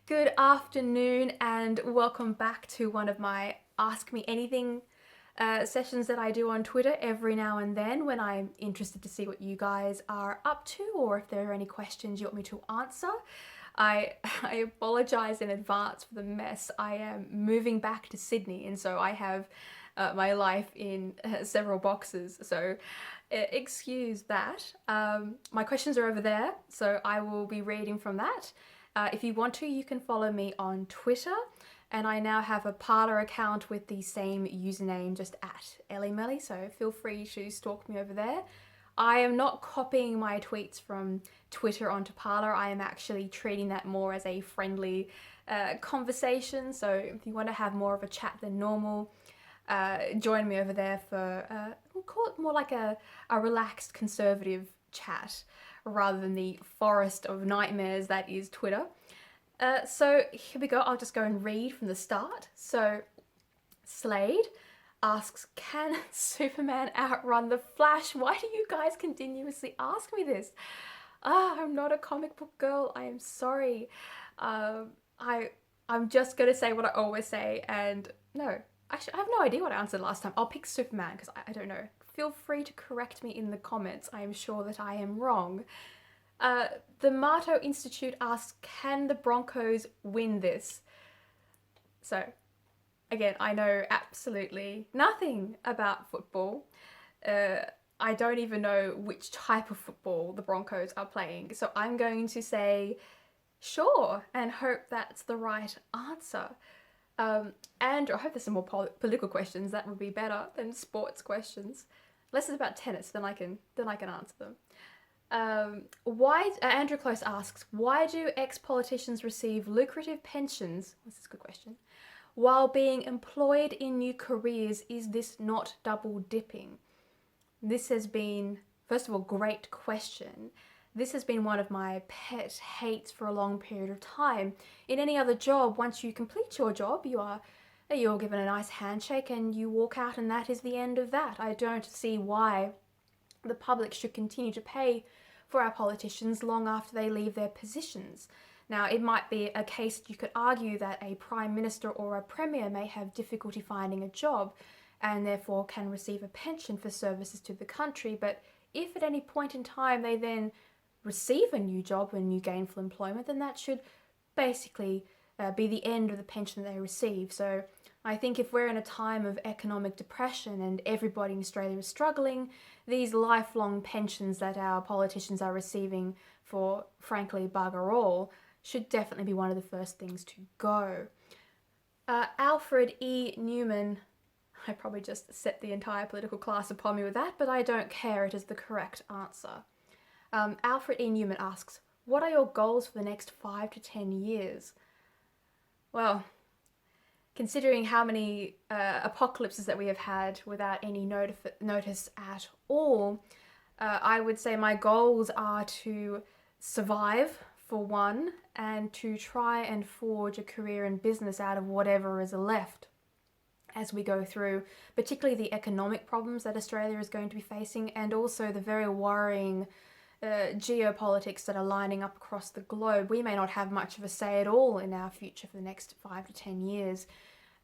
Good afternoon and welcome back to one of my Ask Me Anything sessions that I do on Twitter every now and then when I'm interested to see what you guys are up to or if there are any questions you want me to answer. I apologize in advance for the mess. I am moving back to Sydney and so I have my life in several boxes, so excuse that. My questions are over there, so I will be reading from that. If you want to, you can follow me on Twitter, and I now have a Parler account with the same username, just at EllieMelly, so feel free to stalk me over there. I am not copying my tweets from Twitter onto Parler. I am actually treating that more as a friendly conversation, so if you want to have more of a chat than normal, join me over there for, we'll call it more like a relaxed conservative chat rather than the forest of nightmares that is Twitter. So here we go, I'll just go and read from the start. So Slade asks, can Superman outrun the Flash? Why do you guys continuously ask me this? I'm not a comic book girl, I am sorry. I'm just gonna say what I always say, and no, actually I have no idea what I answered last time. I'll pick Superman because I don't know. Feel free to correct me in the comments. I am sure that I am wrong. The Marto Institute asks, can the Broncos win this? So, again, I know absolutely nothing about football. I don't even know which type of football the Broncos are playing. So I'm going to say sure and hope that's the right answer. Andrew, I hope there's some more political questions. That would be better than sports questions. Less is about tennis, then I can answer them. Andrew Close asks, why do ex-politicians receive lucrative pensions? This is a good question. While being employed in new careers, is this not double dipping? This has been, first of all, great question. This has been one of my pet hates for a long period of time. In any other job, once you complete your job, you're given a nice handshake and you walk out, and that is the end of that. I don't see why the public should continue to pay for our politicians long after they leave their positions. Now, it might be a case that you could argue that a prime minister or a premier may have difficulty finding a job and therefore can receive a pension for services to the country, but if at any point in time they then receive a new job and new gainful employment, then that should basically be the end of the pension they receive. So I think if we're in a time of economic depression and everybody in Australia is struggling, these lifelong pensions that our politicians are receiving for, frankly, bugger all, should definitely be one of the first things to go. Alfred E. Newman, I probably just set the entire political class upon me with that, but I don't care, it is the correct answer. Alfred E. Newman asks, what are your goals for the next 5 to 10 years? Well, considering how many apocalypses that we have had without any notice at all, I would say my goals are to survive, for one, and to try and forge a career in business out of whatever is left as we go through, particularly the economic problems that Australia is going to be facing, and also the very worrying geopolitics that are lining up across the globe. We may not have much of a say at all in our future for the next 5 to 10 years.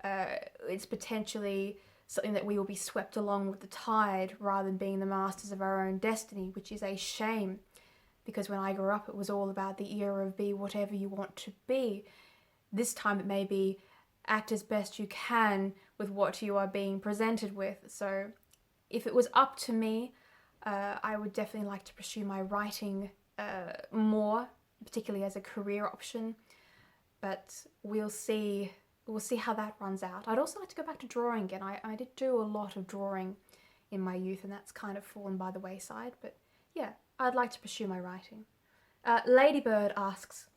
It's potentially something that we will be swept along with the tide rather than being the masters of our own destiny, which is a shame, because when I grew up it was all about the era of be whatever you want to be. This time it may be act as best you can with what you are being presented with. So if it was up to me, I would definitely like to pursue my writing more, particularly as a career option, but we'll see how that runs out. I'd also like to go back to drawing again. I did do a lot of drawing in my youth and that's kind of fallen by the wayside, but yeah, I'd like to pursue my writing. Ladybird asks,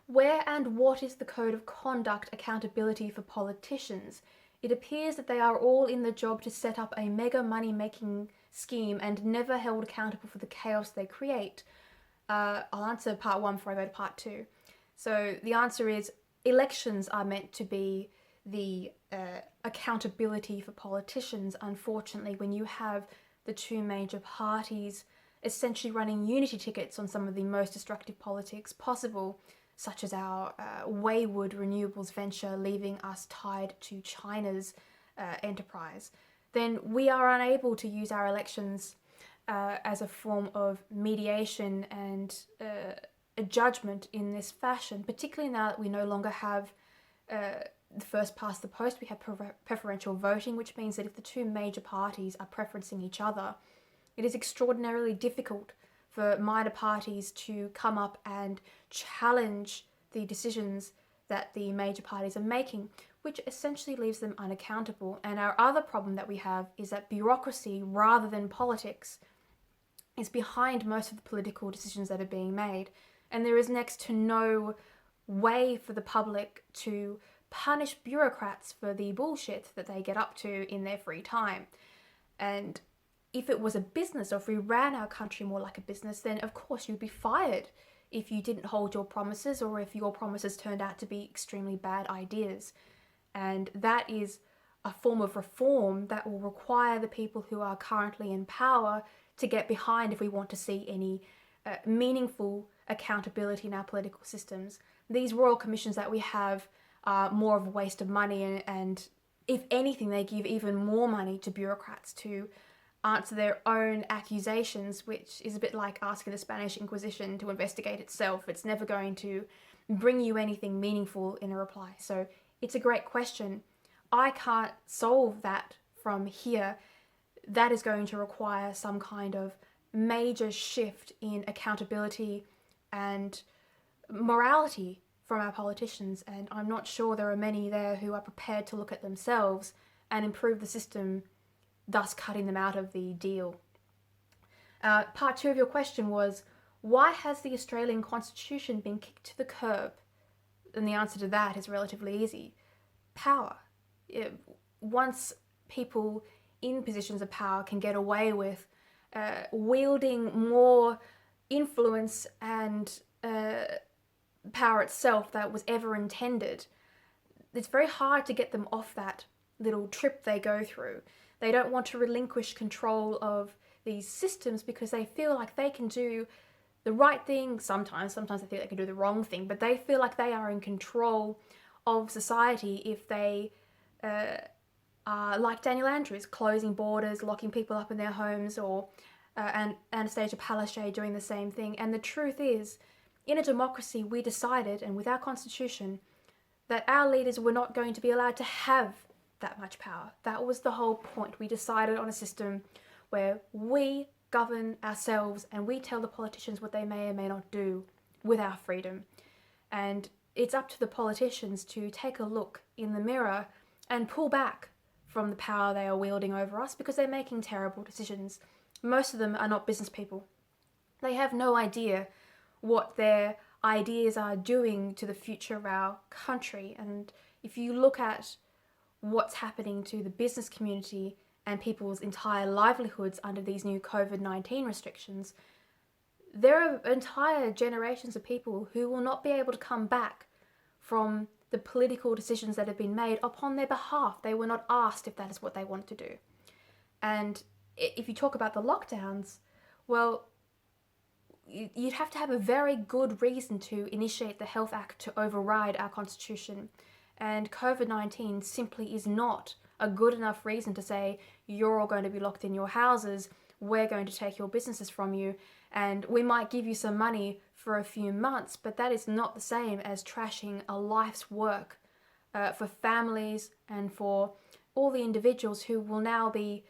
where and what is the code of conduct accountability for politicians? It appears that they are all in the job to set up a mega money-making scheme and never held accountable for the chaos they create. I'll answer part 1 before I go to part 2. So the answer is elections are meant to be the accountability for politicians. Unfortunately, when you have the two major parties essentially running unity tickets on some of the most destructive politics possible, such as our wayward renewables venture leaving us tied to China's enterprise, then we are unable to use our elections as a form of mediation and a judgment in this fashion, particularly now that we no longer have the first past the post. We have preferential voting, which means that if the two major parties are preferencing each other, it is extraordinarily difficult for minor parties to come up and challenge the decisions that the major parties are making, which essentially leaves them unaccountable. And our other problem that we have is that bureaucracy, rather than politics, is behind most of the political decisions that are being made. And there is next to no way for the public to punish bureaucrats for the bullshit that they get up to in their free time. And if it was a business, or if we ran our country more like a business, then of course you'd be fired if you didn't hold your promises, or if your promises turned out to be extremely bad ideas. And that is a form of reform that will require the people who are currently in power to get behind if we want to see any meaningful accountability in our political systems. These royal commissions that we have are more of a waste of money, and if anything, they give even more money to bureaucrats to answer their own accusations, which is a bit like asking the Spanish Inquisition to investigate itself. It's never going to bring you anything meaningful in a reply. So it's a great question. I can't solve that from here. That is going to require some kind of major shift in accountability and morality from our politicians, and I'm not sure there are many there who are prepared to look at themselves and improve the system, thus cutting them out of the deal. Part 2 of your question was, why has the Australian Constitution been kicked to the curb? And the answer to that is relatively easy. Power. Once people in positions of power can get away with wielding more influence and power itself that was ever intended, it's very hard to get them off that little trip they go through. They don't want to relinquish control of these systems because they feel like they can do the right thing sometimes they think they can do the wrong thing, but they feel like they are in control of society if they are like Daniel Andrews, closing borders, locking people up in their homes, or and Anastasia Palaszczuk doing the same thing. And the truth is, in a democracy, we decided, and with our constitution, that our leaders were not going to be allowed to have that much power. That was the whole point. We decided on a system where we govern ourselves and we tell the politicians what they may or may not do with our freedom. And it's up to the politicians to take a look in the mirror and pull back from the power they are wielding over us, because they're making terrible decisions. Most of them are not business people. They have no idea what their ideas are doing to the future of our country. And if you look at what's happening to the business community and people's entire livelihoods under these new COVID-19 restrictions, there are entire generations of people who will not be able to come back from the political decisions that have been made upon their behalf. They were not asked if that is what they wanted to do. And if you talk about the lockdowns, well, you'd have to have a very good reason to initiate the Health Act to override our constitution. And COVID-19 simply is not a good enough reason to say, you're all going to be locked in your houses, we're going to take your businesses from you, and we might give you some money for a few months, but that is not the same as trashing a life's work for families and for all the individuals who will now be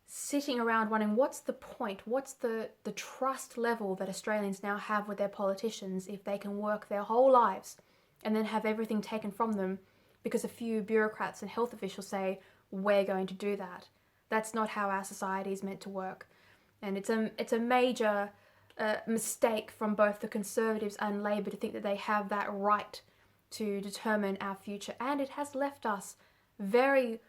sitting around wondering, what's the point? What's the trust level that Australians now have with their politicians if they can work their whole lives and then have everything taken from them because a few bureaucrats and health officials say, we're going to do that. That's not how our society is meant to work. And it's a major mistake from both the Conservatives and Labor to think that they have that right to determine our future. And it has left us very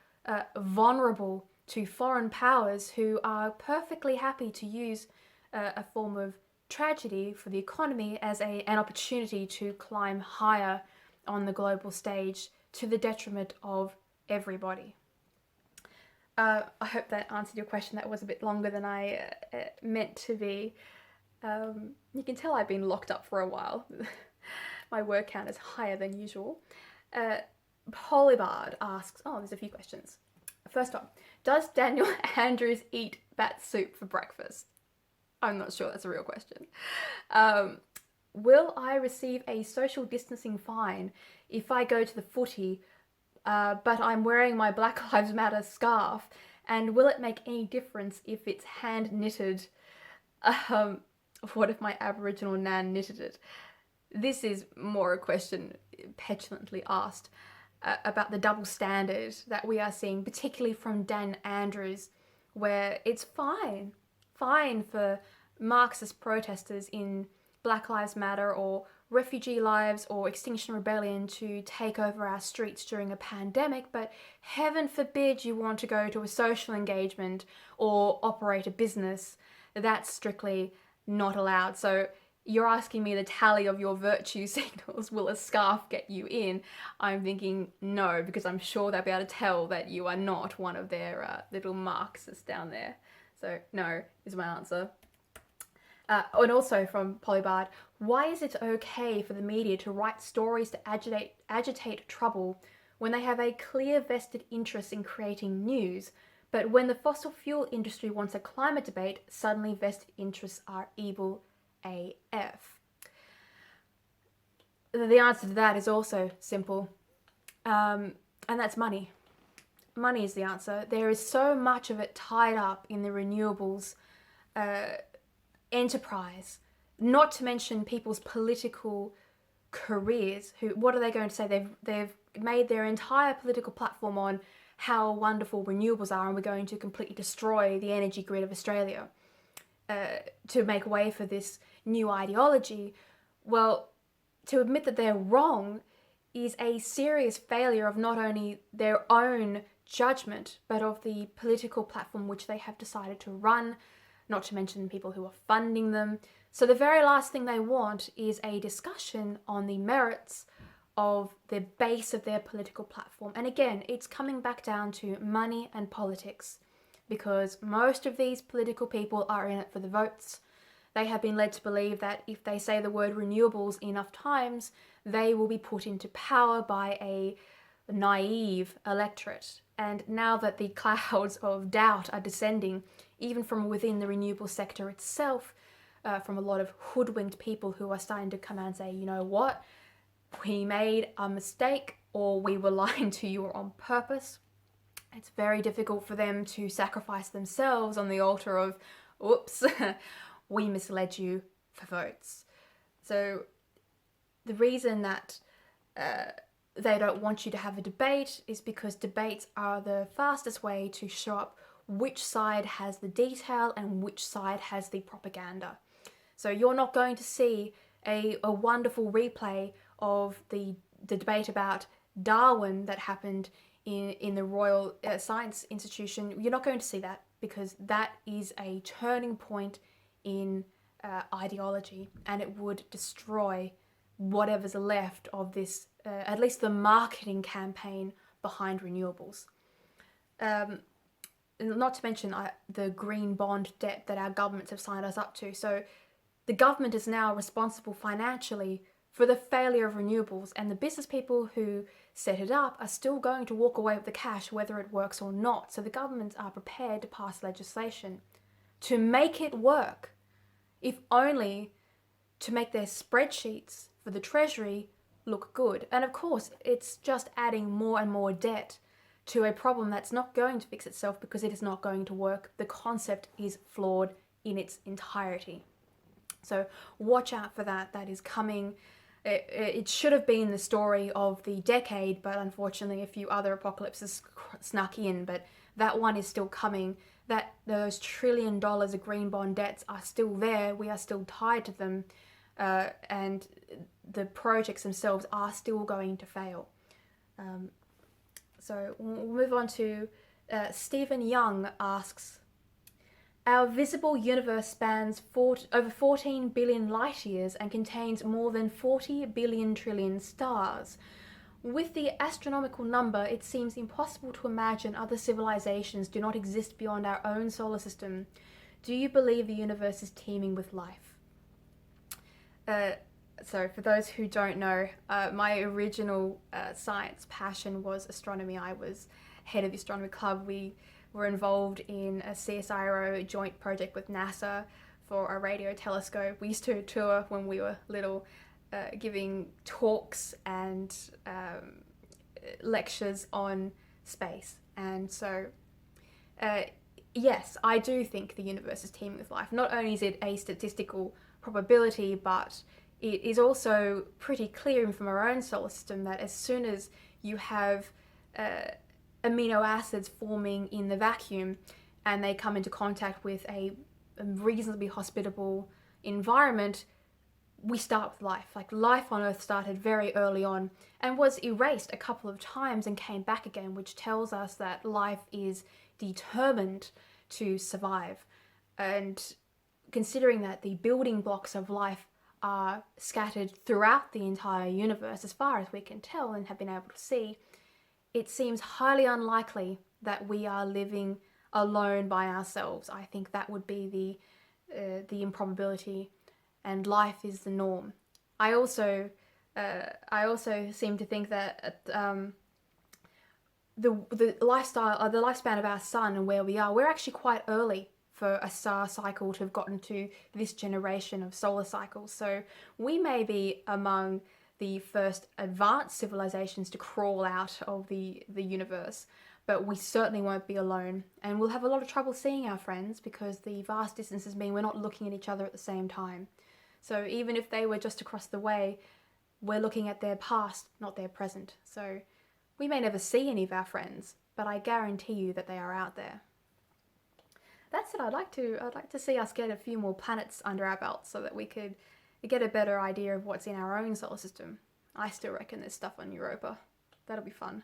vulnerable to foreign powers who are perfectly happy to use a form of tragedy for the economy as an opportunity to climb higher on the global stage to the detriment of everybody. I hope that answered your question. That was a bit longer than I meant to be. You can tell I've been locked up for a while. My word count is higher than usual. Polybard asks, oh, there's a few questions. First up, does Daniel Andrews eat bat soup for breakfast? I'm not sure that's a real question. Will I receive a social distancing fine if I go to the footy, but I'm wearing my Black Lives Matter scarf? And will it make any difference if it's hand knitted? What if my Aboriginal nan knitted it? This is more a question petulantly asked about the double standard that we are seeing, particularly from Dan Andrews, where it's fine for Marxist protesters in Black Lives Matter or Refugee Lives or Extinction Rebellion to take over our streets during a pandemic, but heaven forbid you want to go to a social engagement or operate a business. That's strictly not allowed. So you're asking me the tally of your virtue signals, will a scarf get you in? I'm thinking no, because I'm sure they'll be able to tell that you are not one of their little Marxists down there. So no is my answer. And also from Polybard, why is it okay for the media to write stories to agitate trouble when they have a clear vested interest in creating news, but when the fossil fuel industry wants a climate debate, suddenly vested interests are evil AF? The answer to that is also simple, and that's money. Money is the answer. There is so much of it tied up in the renewables enterprise, not to mention people's political careers. What are they going to say? They've made their entire political platform on how wonderful renewables are, and we're going to completely destroy the energy grid of Australia to make way for this new ideology. Well, to admit that they're wrong is a serious failure of not only their own judgment, but of the political platform which they have decided to run, not to mention people who are funding them. So the very last thing they want is a discussion on the merits of the base of their political platform. And again, it's coming back down to money and politics, because most of these political people are in it for the votes. They have been led to believe that if they say the word renewables enough times, they will be put into power by a naive electorate. And now that the clouds of doubt are descending, even from within the renewable sector itself, from a lot of hoodwinked people who are starting to come out and say, you know what, we made a mistake, or we were lying to you on purpose. It's very difficult for them to sacrifice themselves on the altar of, oops, we misled you for votes. So the reason that they don't want you to have a debate is because debates are the fastest way to show up which side has the detail and which side has the propaganda. So you're not going to see a wonderful replay of the debate about Darwin that happened in the Royal Science Institution. You're not going to see that, because that is a turning point in ideology, and it would destroy whatever's left of this, at least the marketing campaign behind renewables. Not to mention the green bond debt that our governments have signed us up to. So the government is now responsible financially for the failure of renewables, and the business people who set it up are still going to walk away with the cash whether it works or not. So the governments are prepared to pass legislation to make it work, if only to make their spreadsheets for the Treasury look good. And of course, it's just adding more and more debt to a problem that's not going to fix itself, because it is not going to work. The concept is flawed in its entirety. So watch out for that. That is coming. It should have been the story of the decade, but unfortunately a few other apocalypses snuck in. But that one is still coming. That those $1 trillion of green bond debts are still there. We are still tied to them, and the projects themselves are still going to fail. So we'll move on to Stephen Young asks, our visible universe spans over 14 billion light years and contains more than 40 billion trillion stars. With the astronomical number, it seems impossible to imagine other civilizations do not exist beyond our own solar system. Do you believe the universe is teeming with life? So for those who don't know, my original science passion was astronomy. I was head of the astronomy club. We were involved in a CSIRO joint project with NASA for a radio telescope. We used to tour when we were little, giving talks and lectures on space. And so, yes, I do think the universe is teeming with life. Not only is it a statistical probability, but it is also pretty clear from our own solar system that as soon as you have amino acids forming in the vacuum and they come into contact with a reasonably hospitable environment, we start with life. Like, life on Earth started very early on and was erased a couple of times and came back again, which tells us that life is determined to survive. And considering that the building blocks of life are scattered throughout the entire universe, as far as we can tell and have been able to see, it seems highly unlikely that we are living alone by ourselves. I think that would be the improbability, and life is the norm. I also seem to think that the lifespan of our sun and where we are, we're actually quite early for a star cycle to have gotten to this generation of solar cycles. So we may be among the first advanced civilizations to crawl out of the universe, but we certainly won't be alone. And we'll have a lot of trouble seeing our friends because the vast distances mean we're not looking at each other at the same time. So even if they were just across the way, we're looking at their past, not their present. So we may never see any of our friends, but I guarantee you that they are out there. That's it. I'd like to see us get a few more planets under our belts so that we could get a better idea of what's in our own solar system. I still reckon there's stuff on Europa. That'll be fun.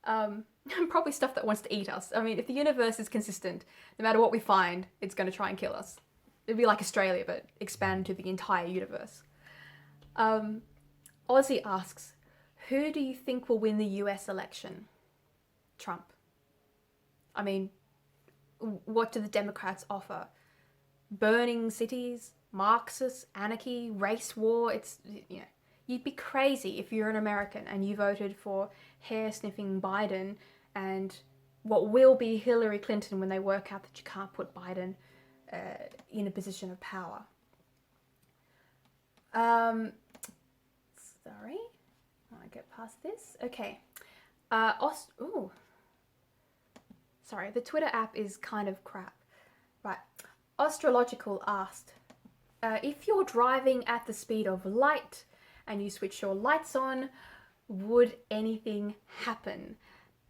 Probably stuff that wants to eat us. I mean, if the universe is consistent, no matter what we find, it's going to try and kill us. It'd be like Australia, but expand to the entire universe. Aussie asks, who do you think will win the US election? Trump. I mean, what do the Democrats offer? Burning cities, Marxists, anarchy, race war. It's, you know, you'd be crazy if you're an American and you voted for hair-sniffing Biden and what will be Hillary Clinton when they work out that you can't put Biden in a position of power. Sorry, I'll get past this. Okay. Sorry, the Twitter app is kind of crap. Right. Astrological asked, if you're driving at the speed of light and you switch your lights on, would anything happen?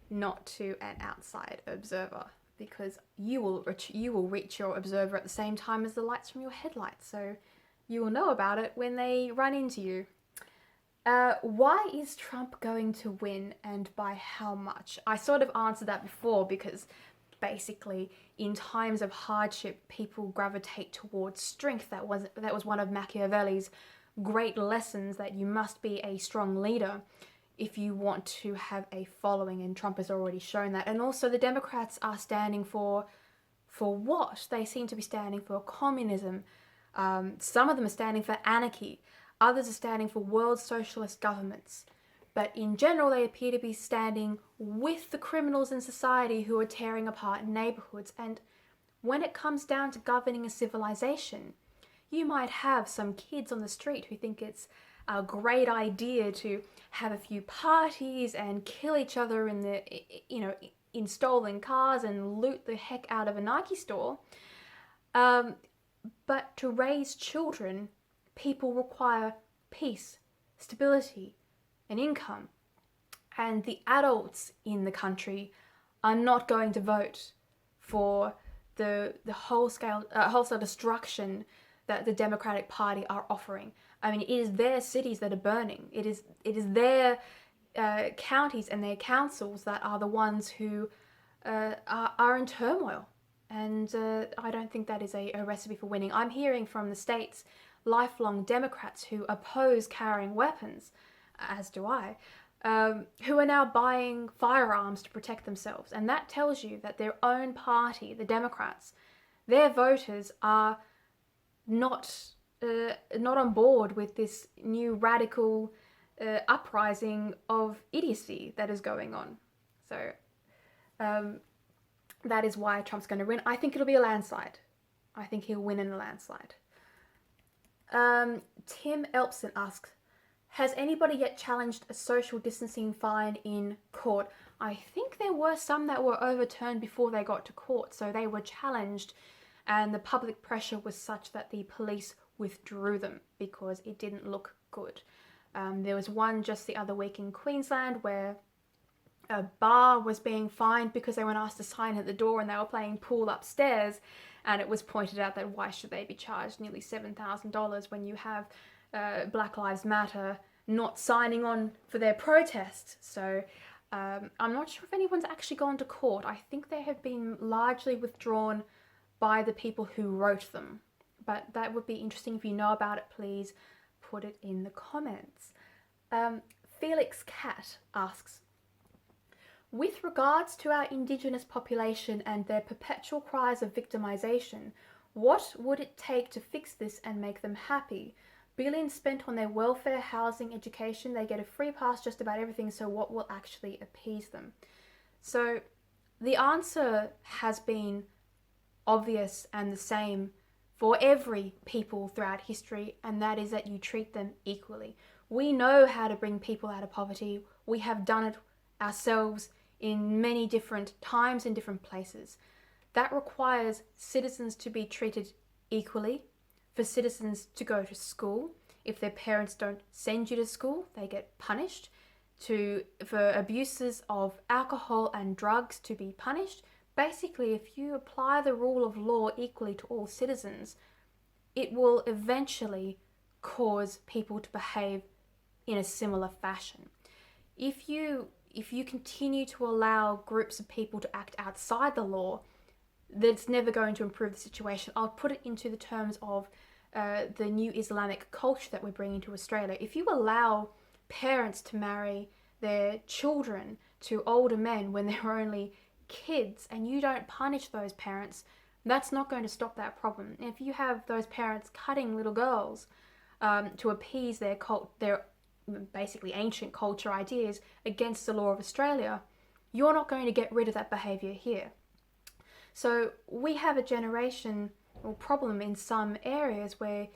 Not to an outside observer, because you will reach your observer at the same time as the lights from your headlights, so you will know about it when they run into you. Why is Trump going to win and by how much? I sort of answered that before, because basically in times of hardship people gravitate towards strength. That was one of Machiavelli's great lessons, that you must be a strong leader if you want to have a following, and Trump has already shown that. And also the Democrats are standing for what? They seem to be standing for communism. Some of them are standing for anarchy. Others are standing for world socialist governments. But in general, they appear to be standing with the criminals in society who are tearing apart neighborhoods. And when it comes down to governing a civilization, you might have some kids on the street who think it's a great idea to have a few parties and kill each other in stolen cars and loot the heck out of a Nike store. But to raise children, people require peace, stability, and income. And the adults in the country are not going to vote for the wholesale destruction that the Democratic Party are offering. I mean, it is their cities that are burning. It is their counties and their councils that are the ones who are in turmoil. And I don't think that is a recipe for winning. I'm hearing from the state's lifelong Democrats who oppose carrying weapons, as do I, who are now buying firearms to protect themselves. And that tells you that their own party, the Democrats, their voters are not not on board with this new radical uprising of idiocy that is going on. So that is why Trump's going to win. I think it'll be a landslide. I think he'll win in a landslide. Tim Elpson asks, has anybody yet challenged a social distancing fine in court? I think there were some that were overturned before they got to court, so they were challenged, and the public pressure was such that the police withdrew them because it didn't look good. There was one just the other week in Queensland where a bar was being fined because they weren't asked to sign at the door and they were playing pool upstairs, and it was pointed out that why should they be charged nearly $7,000 when you have Black Lives Matter not signing on for their protest. So I'm not sure if anyone's actually gone to court. I think they have been largely withdrawn by the people who wrote them. But that would be interesting. If you know about it, please put it in the comments. Felix Cat asks, with regards to our Indigenous population and their perpetual cries of victimisation, what would it take to fix this and make them happy? Billions spent on their welfare, housing, education, they get a free pass just about everything, so what will actually appease them? So the answer has been obvious and the same for every people throughout history, and that is that you treat them equally. We know how to bring people out of poverty. We have done it ourselves in many different times in different places. That requires citizens to be treated equally, for citizens to go to school. If their parents don't send you to school, they get punished. For abuses of alcohol and drugs to be punished. Basically, if you apply the rule of law equally to all citizens, it will eventually cause people to behave in a similar fashion. If you continue to allow groups of people to act outside the law, that's never going to improve the situation. I'll put it into the terms of the new Islamic culture that we're bringing to Australia. If you allow parents to marry their children to older men when they're only kids, and you don't punish those parents, that's not going to stop that problem. If you have those parents cutting little girls to appease their basically ancient culture ideas against the law of Australia, you're not going to get rid of that behaviour here. So we have a generation or problem in some areas where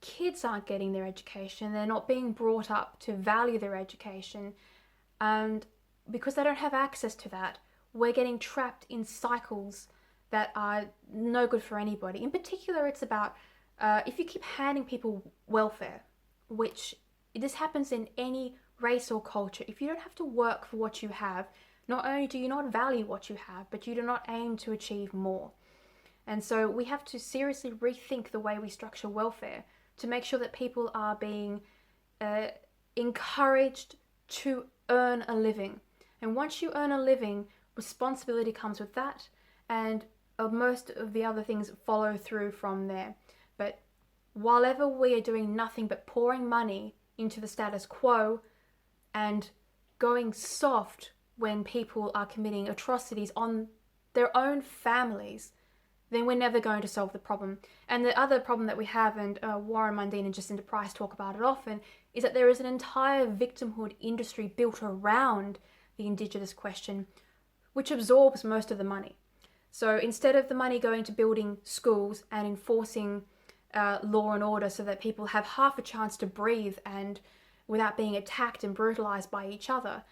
kids aren't getting their education, they're not being brought up to value their education, and because they don't have access to that, we're getting trapped in cycles that are no good for anybody. In particular, it's about if you keep handing people welfare, which this happens in any race or culture, if you don't have to work for what you have, not only do you not value what you have, but you do not aim to achieve more. And so we have to seriously rethink the way we structure welfare to make sure that people are being encouraged to earn a living. And once you earn a living, responsibility comes with that, and most of the other things follow through from there. But while ever we are doing nothing but pouring money into the status quo and going soft when people are committing atrocities on their own families, then we're never going to solve the problem. And the other problem that we have, and Warren Mundine and Jacinta Price talk about it often, is that there is an entire victimhood industry built around the Indigenous question, which absorbs most of the money. So instead of the money going to building schools and enforcing law and order so that people have half a chance to breathe and without being attacked and brutalized by each other,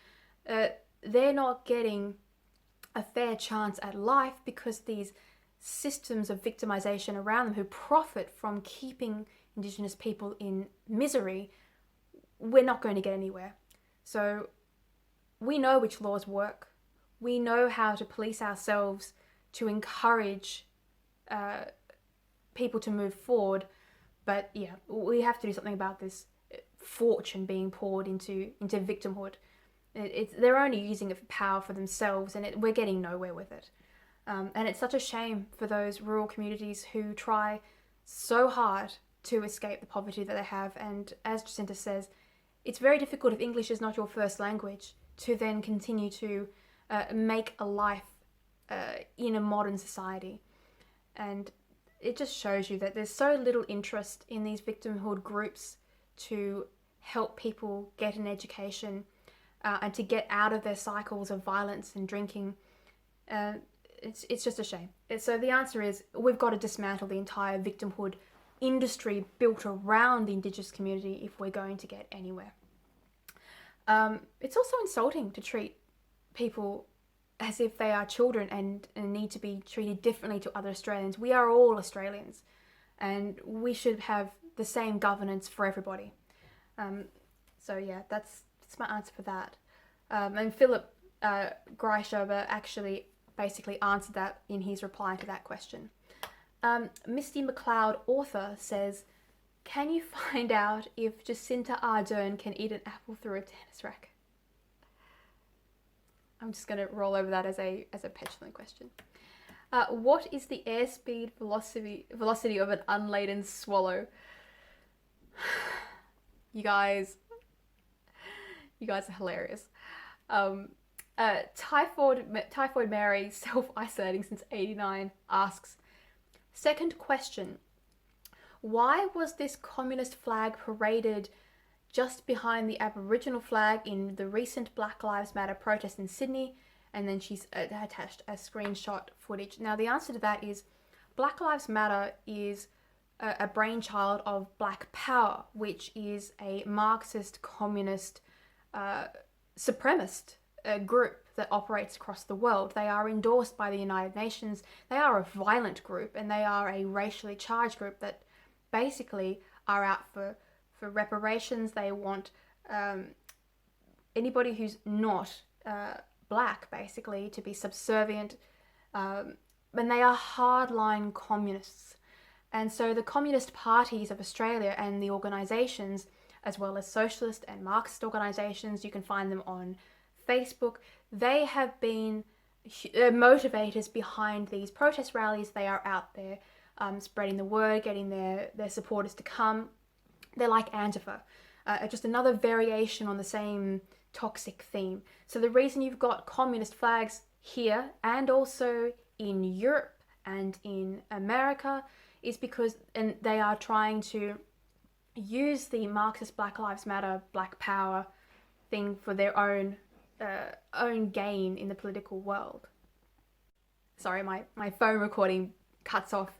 they're not getting a fair chance at life because these systems of victimization around them who profit from keeping Indigenous people in misery, we're not going to get anywhere. So we know which laws work. We know how to police ourselves to encourage people to move forward. But yeah, we have to do something about this fortune being poured into victimhood. They're only using it for power for themselves, and we're getting nowhere with it. And it's such a shame for those rural communities who try so hard to escape the poverty that they have. And as Jacinta says, it's very difficult if English is not your first language to then continue to make a life in a modern society. And it just shows you that there's so little interest in these victimhood groups to help people get an education and to get out of their cycles of violence and drinking. It's just a shame. So the answer is we've got to dismantle the entire victimhood industry built around the Indigenous community if we're going to get anywhere. It's also insulting to treat people as if they are children and need to be treated differently to other Australians. We are all Australians and we should have the same governance for everybody. So yeah, that's my answer for that. And Philip Greischober actually basically answered that in his reply to that question. Misty McLeod, author, says, can you find out if Jacinta Ardern can eat an apple through a tennis racket? I'm just going to roll over that as a petulant question. What is the airspeed velocity of an unladen swallow? You guys are hilarious. Typhoid Mary, self-isolating since '89, asks, second question, why was this communist flag paraded just behind the Aboriginal flag in the recent Black Lives Matter protest in Sydney? And then she's attached a screenshot footage. Now the answer to that is Black Lives Matter is a brainchild of Black Power, which is a Marxist communist supremacist group that operates across the world. They are endorsed by the United Nations. They are a violent group and they are a racially charged group that basically are out for reparations. They want anybody who's not black basically to be subservient, and they are hardline communists. And so the communist parties of Australia and the organisations, as well as socialist and Marxist organisations, you can find them on Facebook, they have been motivators behind these protest rallies. They are out there spreading the word, getting their supporters to come. They're like AntiFur, just another variation on the same toxic theme. So the reason you've got communist flags here and also in Europe and in America is because they are trying to use the Marxist Black Lives Matter, Black Power thing for their own gain in the political world. Sorry, my phone recording cuts off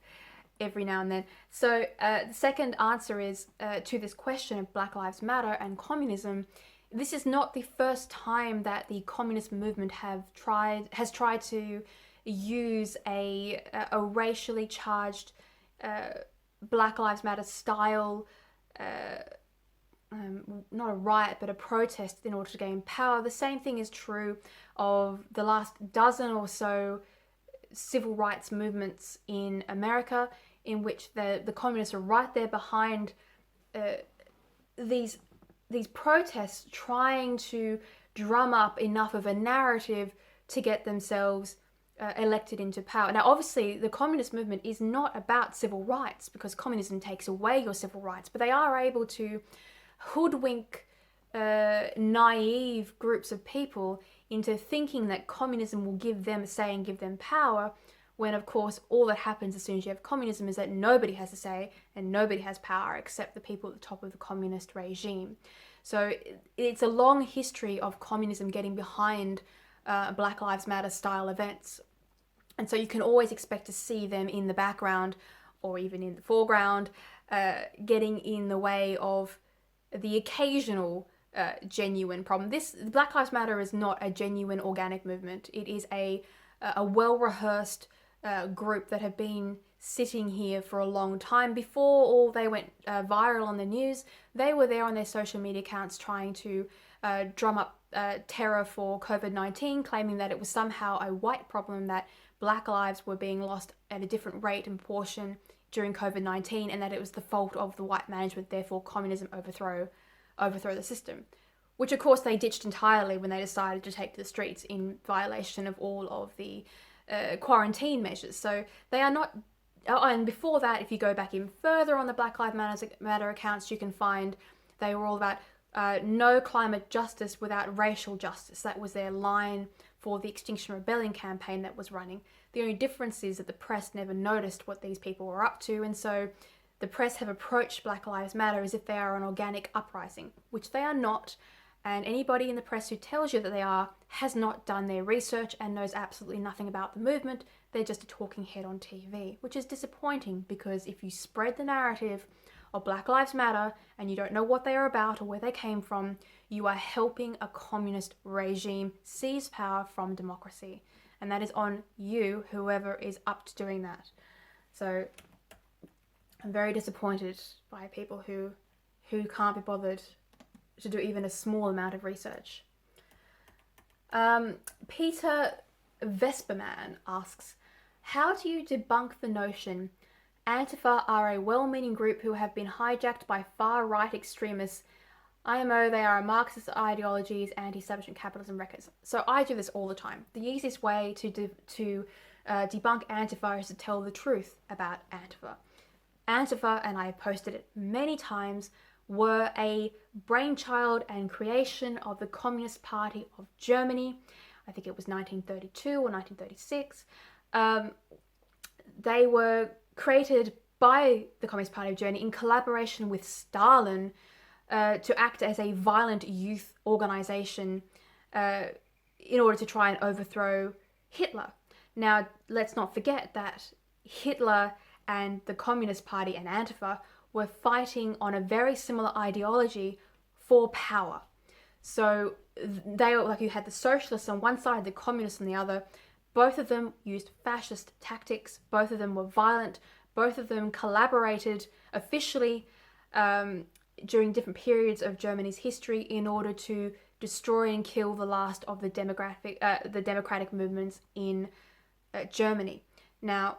every now and then. So the second answer is to this question of Black Lives Matter and communism. This is not the first time that the communist movement has tried to use a racially charged Black Lives Matter style, not a riot, but a protest in order to gain power. The same thing is true of the last dozen or so civil rights movements in America, in which the communists are right there behind these protests, trying to drum up enough of a narrative to get themselves elected into power. Now, obviously, the communist movement is not about civil rights because communism takes away your civil rights, but they are able to hoodwink naive groups of people into thinking that communism will give them a say and give them power, when of course all that happens as soon as you have communism is that nobody has a say and nobody has power except the people at the top of the communist regime. So it's a long history of communism getting behind Black Lives Matter style events. And so you can always expect to see them in the background or even in the foreground, getting in the way of the occasional genuine problem. Black Lives Matter is not a genuine organic movement. It is a well-rehearsed group that have been sitting here for a long time. Before all they went viral on the news, they were there on their social media accounts trying to drum up terror for COVID-19, claiming that it was somehow a white problem, that black lives were being lost at a different rate and proportion during COVID-19, and that it was the fault of the white management, therefore communism overthrow the system. Which of course they ditched entirely when they decided to take to the streets in violation of all of the quarantine measures. So they are not, and before that, if you go back even further on the Black Lives Matter accounts, you can find they were all about no climate justice without racial justice. That was their line for the Extinction Rebellion campaign that was running. The only difference is that the press never noticed what these people were up to, and so the press have approached Black Lives Matter as if they are an organic uprising, which they are not, and anybody in the press who tells you that they are has not done their research and knows absolutely nothing about the movement. They're just a talking head on TV, which is disappointing, because if you spread the narrative of Black Lives Matter and you don't know what they are about or where they came from, you are helping a communist regime seize power from democracy. And that is on you, whoever is up to doing that. So I'm very disappointed by people who can't be bothered to do even a small amount of research. Peter Vesperman asks, how do you debunk the notion AntiFur are a well-meaning group who have been hijacked by far-right extremists? IMO, they are a Marxist ideologies, anti-establishment capitalism records. So I do this all the time. The easiest way to debunk AntiFur is to tell the truth about AntiFur. AntiFur, and I have posted it many times, were a brainchild and creation of the Communist Party of Germany. I think it was 1932 or 1936. They were created by the Communist Party of Germany in collaboration with Stalin to act as a violent youth organization in order to try and overthrow Hitler. Now, let's not forget that Hitler and the Communist Party and AntiFur were fighting on a very similar ideology for power. So they were like, you had the socialists on one side, the communists on the other. Both of them used fascist tactics. Both of them were violent. Both of them collaborated officially during different periods of Germany's history in order to destroy and kill the last of the democratic movements in Germany. Now,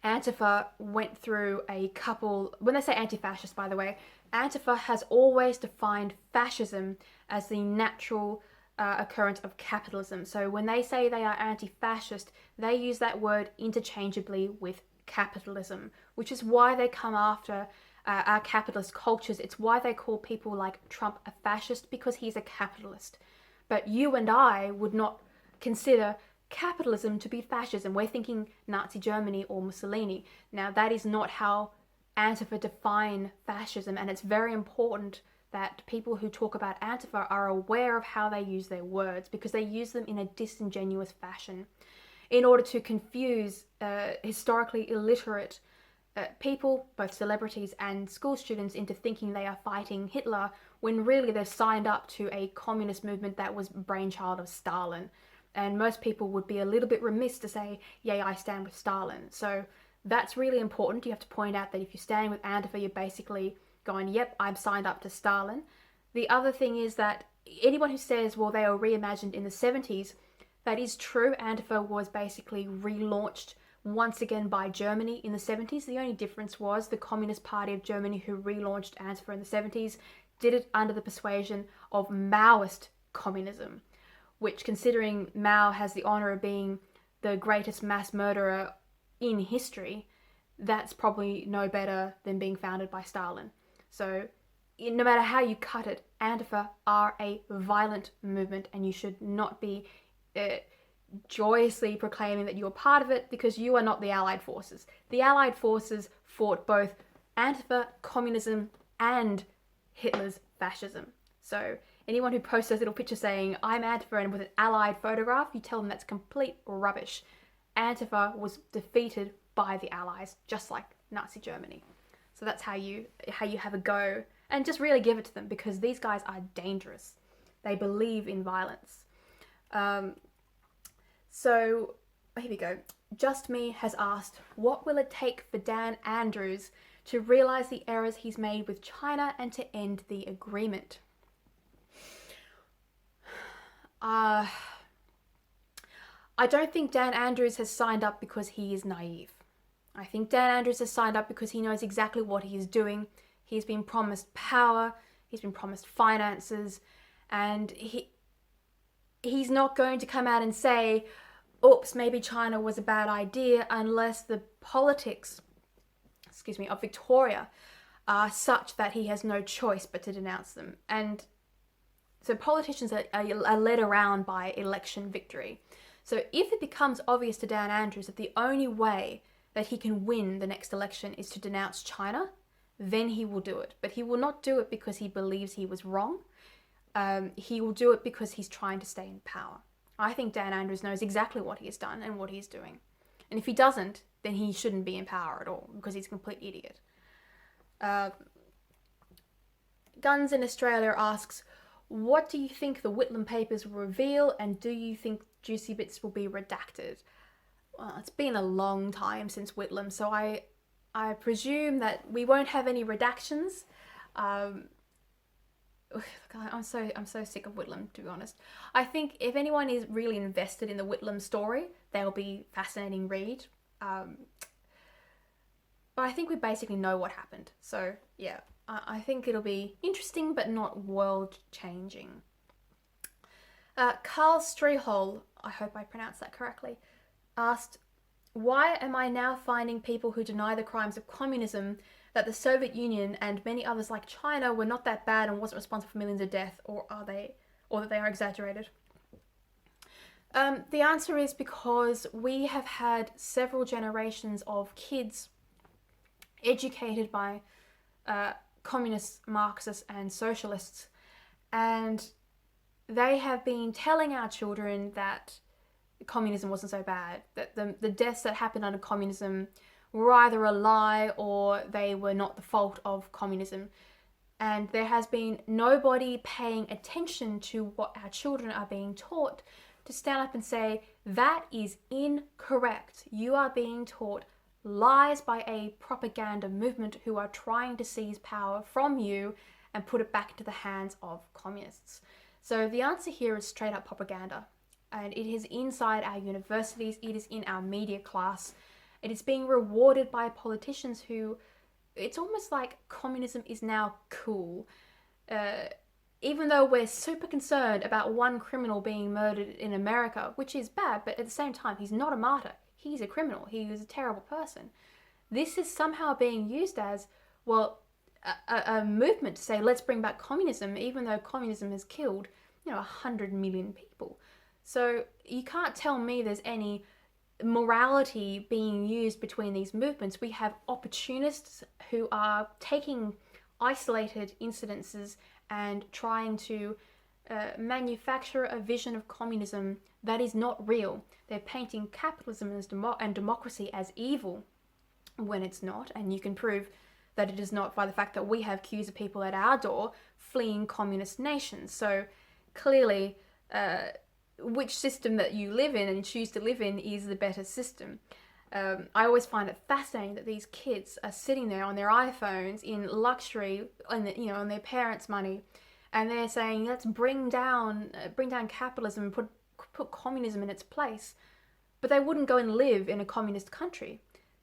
AntiFur went through a couple... When they say anti-fascist, by the way, AntiFur has always defined fascism as the natural occurrence of capitalism. So when they say they are anti-fascist, they use that word interchangeably with capitalism, which is why they come after our capitalist cultures. It's why they call people like Trump a fascist, because he's a capitalist. But you and I would not consider capitalism to be fascism. We're thinking Nazi Germany or Mussolini. Now, that is not how AntiFur define fascism, and it's very important that people who talk about AntiFur are aware of how they use their words, because they use them in a disingenuous fashion in order to confuse historically illiterate people, both celebrities and school students, into thinking they are fighting Hitler when really they're signed up to a communist movement that was brainchild of Stalin. And most people would be a little bit remiss to say, yay, I stand with Stalin. So that's really important. You have to point out that if you stand with AntiFur, you're basically going, yep, I'm signed up to Stalin. The other thing is that anyone who says, well, they were reimagined in the 70s, that is true. AntiFur was basically relaunched once again by Germany in the 70s. The only difference was the Communist Party of Germany, who relaunched AntiFur in the 70s, did it under the persuasion of Maoist communism, which, considering Mao has the honor of being the greatest mass murderer in history, that's probably no better than being founded by Stalin. So no matter how you cut it, AntiFur are a violent movement, and you should not be joyously proclaiming that you're part of it, because you are not the Allied forces. The Allied forces fought both AntiFur, communism, and Hitler's fascism. So anyone who posts those little pictures saying, I'm AntiFur, and with an Allied photograph, you tell them that's complete rubbish. AntiFur was defeated by the Allies, just like Nazi Germany. So that's how you have a go, and just really give it to them, because these guys are dangerous. They believe in violence. So here we go. JustMe has asked, what will it take for Dan Andrews to realise the errors he's made with China and to end the agreement? I don't think Dan Andrews has signed up because he is naive. I think Dan Andrews has signed up because he knows exactly what he is doing. He's been promised power, he's been promised finances, and he's not going to come out and say, oops, maybe China was a bad idea, unless the politics, of Victoria are such that he has no choice but to denounce them. And so politicians are led around by election victory. So if it becomes obvious to Dan Andrews that the only way that he can win the next election is to denounce China, then he will do it. But he will not do it because he believes he was wrong. He will do it because he's trying to stay in power. I think Dan Andrews knows exactly what he has done and what he's doing. And if he doesn't, then he shouldn't be in power at all, because he's a complete idiot. Guns in Australia asks, what do you think the Whitlam papers will reveal, and do you think juicy bits will be redacted? Well, it's been a long time since Whitlam, so I presume that we won't have any redactions. I'm so sick of Whitlam, to be honest. I think if anyone is really invested in the Whitlam story, they'll be fascinating read. But I think we basically know what happened. So yeah, I think it'll be interesting, but not world-changing. Carl Strehol, I hope I pronounced that correctly, asked, why am I now finding people who deny the crimes of communism, that the Soviet Union and many others like China were not that bad and wasn't responsible for millions of deaths, or that they are exaggerated? The answer is because we have had several generations of kids educated by communists, Marxists and socialists, and they have been telling our children that communism wasn't so bad, that the deaths that happened under communism were either a lie or they were not the fault of communism. And there has been nobody paying attention to what our children are being taught to stand up and say, that is incorrect. You are being taught lies by a propaganda movement who are trying to seize power from you and put it back into the hands of communists. So the answer here is straight up propaganda. And it is inside our universities, it is in our media class, it is being rewarded by politicians who, it's almost like communism is now cool. Even though we're super concerned about one criminal being murdered in America, which is bad, but at the same time, he's not a martyr. He's a criminal. He is a terrible person. This is somehow being used as, well, a movement to say, let's bring back communism, even though communism has killed, 100 million people. So you can't tell me there's any morality being used between these movements. We have opportunists who are taking isolated incidences and trying to manufacture a vision of communism that is not real. They're painting capitalism and democracy as evil when it's not, and you can prove that it is not by the fact that we have queues of people at our door fleeing communist nations. So clearly, which system that you live in and choose to live in is the better system. I always find it fascinating that these kids are sitting there on their iPhones in luxury, on their parents' money, and they're saying, let's bring down capitalism and put communism in its place. But they wouldn't go and live in a communist country.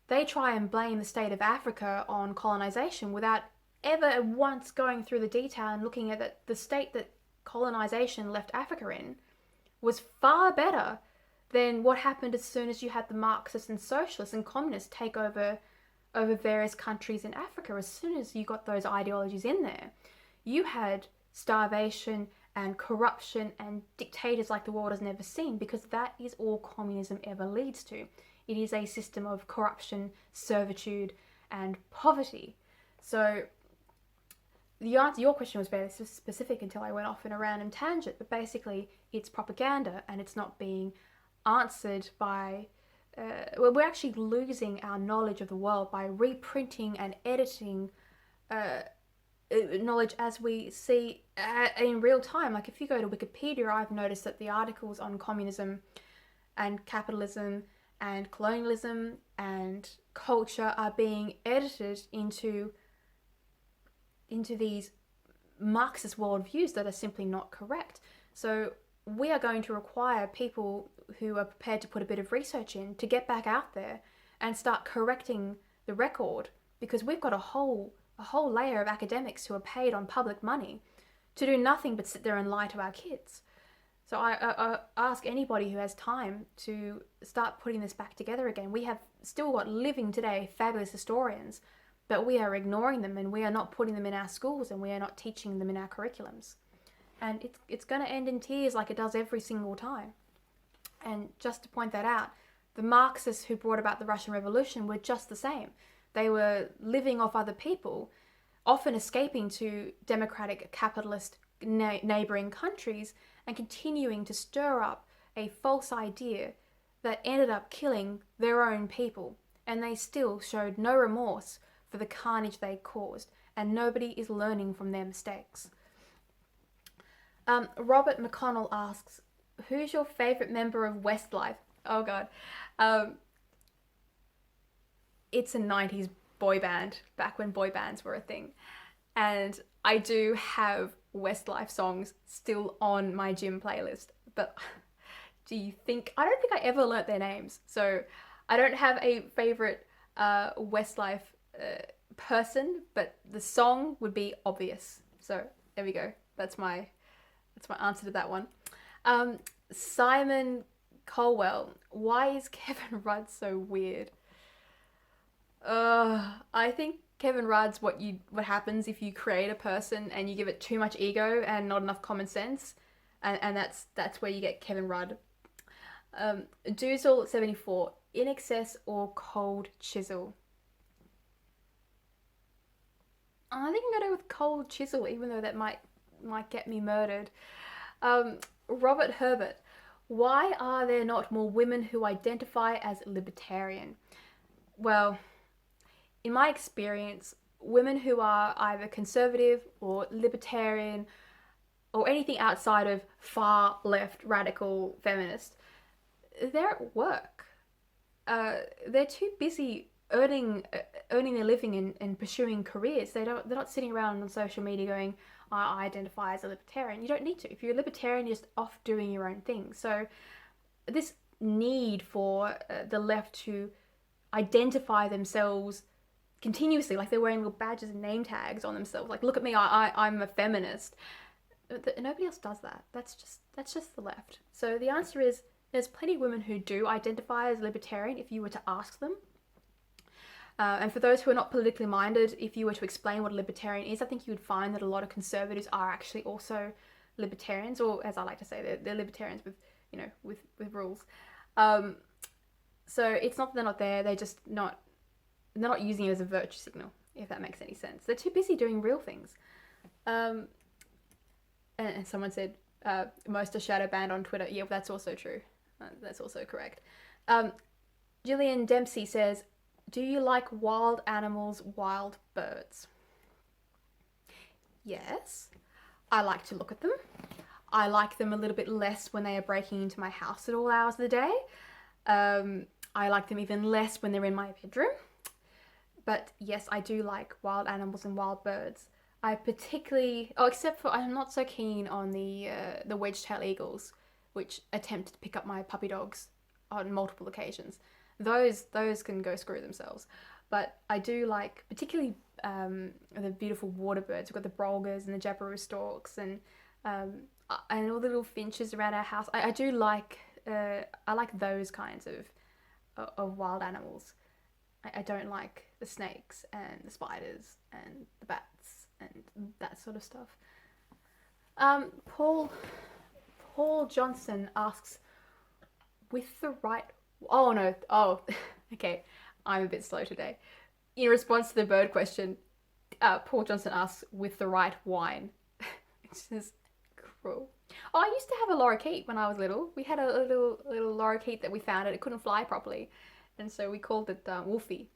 They try and blame the state of Africa on colonization without ever once going through the detail and looking at the state that colonization left Africa in was far better than what happened as soon as you had the Marxists and socialists and communists take over various countries in Africa. As soon as you got those ideologies in there, you had starvation and corruption and dictators like the world has never seen, because that is all communism ever leads to. It is a system of corruption, servitude, and poverty. So the answer to your question was very specific until I went off in a random tangent, but basically it's propaganda, and it's not being answered by... we're actually losing our knowledge of the world by reprinting and editing knowledge as we see in real time. Like if you go to Wikipedia, I've noticed that the articles on communism and capitalism and colonialism and culture are being edited into these Marxist worldviews that are simply not correct. So we are going to require people who are prepared to put a bit of research in to get back out there and start correcting the record, because we've got a whole layer of academics who are paid on public money to do nothing but sit there and lie to our kids. So I ask anybody who has time to start putting this back together again. We have still got living today fabulous historians, but we are ignoring them, and we are not putting them in our schools, and we are not teaching them in our curriculums. And it's going to end in tears like it does every single time. And just to point that out, the Marxists who brought about the Russian Revolution were just the same. They were living off other people, often escaping to democratic capitalist neighbouring countries and continuing to stir up a false idea that ended up killing their own people. And they still showed no remorse for the carnage they caused, and nobody is learning from their mistakes. Robert McConnell asks, who's your favourite member of Westlife? Oh god. It's a 90s boy band, back when boy bands were a thing. And I do have Westlife songs still on my gym playlist. But I don't think I ever learnt their names. So I don't have a favourite Westlife person, but the song would be obvious. So there we go. That's my answer to that one. Simon Colwell, why is Kevin Rudd so weird? I think Kevin Rudd's what happens if you create a person and you give it too much ego and not enough common sense, and that's where you get Kevin Rudd. Doozle74, in excess or cold chisel? I think I'm gonna go with cold chisel, even though that might get me murdered. Robert Herbert, why are there not more women who identify as libertarian? Well, in my experience, women who are either conservative or libertarian or anything outside of far left radical feminist, they're at work. They're too busy earning their living and pursuing careers. They're not sitting around on social media going, I identify as a libertarian. You don't need to. If you're a libertarian, you're just off doing your own thing. So this need for the left to identify themselves continuously, like they're wearing little badges and name tags on themselves, like, look at me, I'm a feminist. Nobody else does that. That's just the left. So the answer is, there's plenty of women who do identify as libertarian if you were to ask them. And for those who are not politically minded, if you were to explain what a libertarian is, I think you would find that a lot of conservatives are actually also libertarians, or as I like to say, they're libertarians with, with rules. So it's not that they're not there, they're not using it as a virtue signal, if that makes any sense. They're too busy doing real things. And someone said, most are shadow banned on Twitter. Yeah, that's also true. That's also correct. Julian Dempsey says, do you like wild animals, wild birds? Yes. I like to look at them. I like them a little bit less when they are breaking into my house at all hours of the day. I like them even less when they're in my bedroom. But yes, I do like wild animals and wild birds. I particularly, except for I'm not so keen on the wedge-tailed eagles, which attempt to pick up my puppy dogs on multiple occasions. Those can go screw themselves. But I do like particularly the beautiful water birds. We've got the brolgas and the jabiru storks and all the little finches around our house. I do like I like those kinds of wild animals. I don't like the snakes and the spiders and the bats and that sort of stuff. Paul Johnson asks, with the right... Oh, no. Oh, okay. I'm a bit slow today. In response to the bird question, Paul Johnson asks, with the right wine. It's just cruel. Oh, I used to have a lorikeet when I was little. We had a little lorikeet that we found, and it couldn't fly properly. And so we called it Wolfie,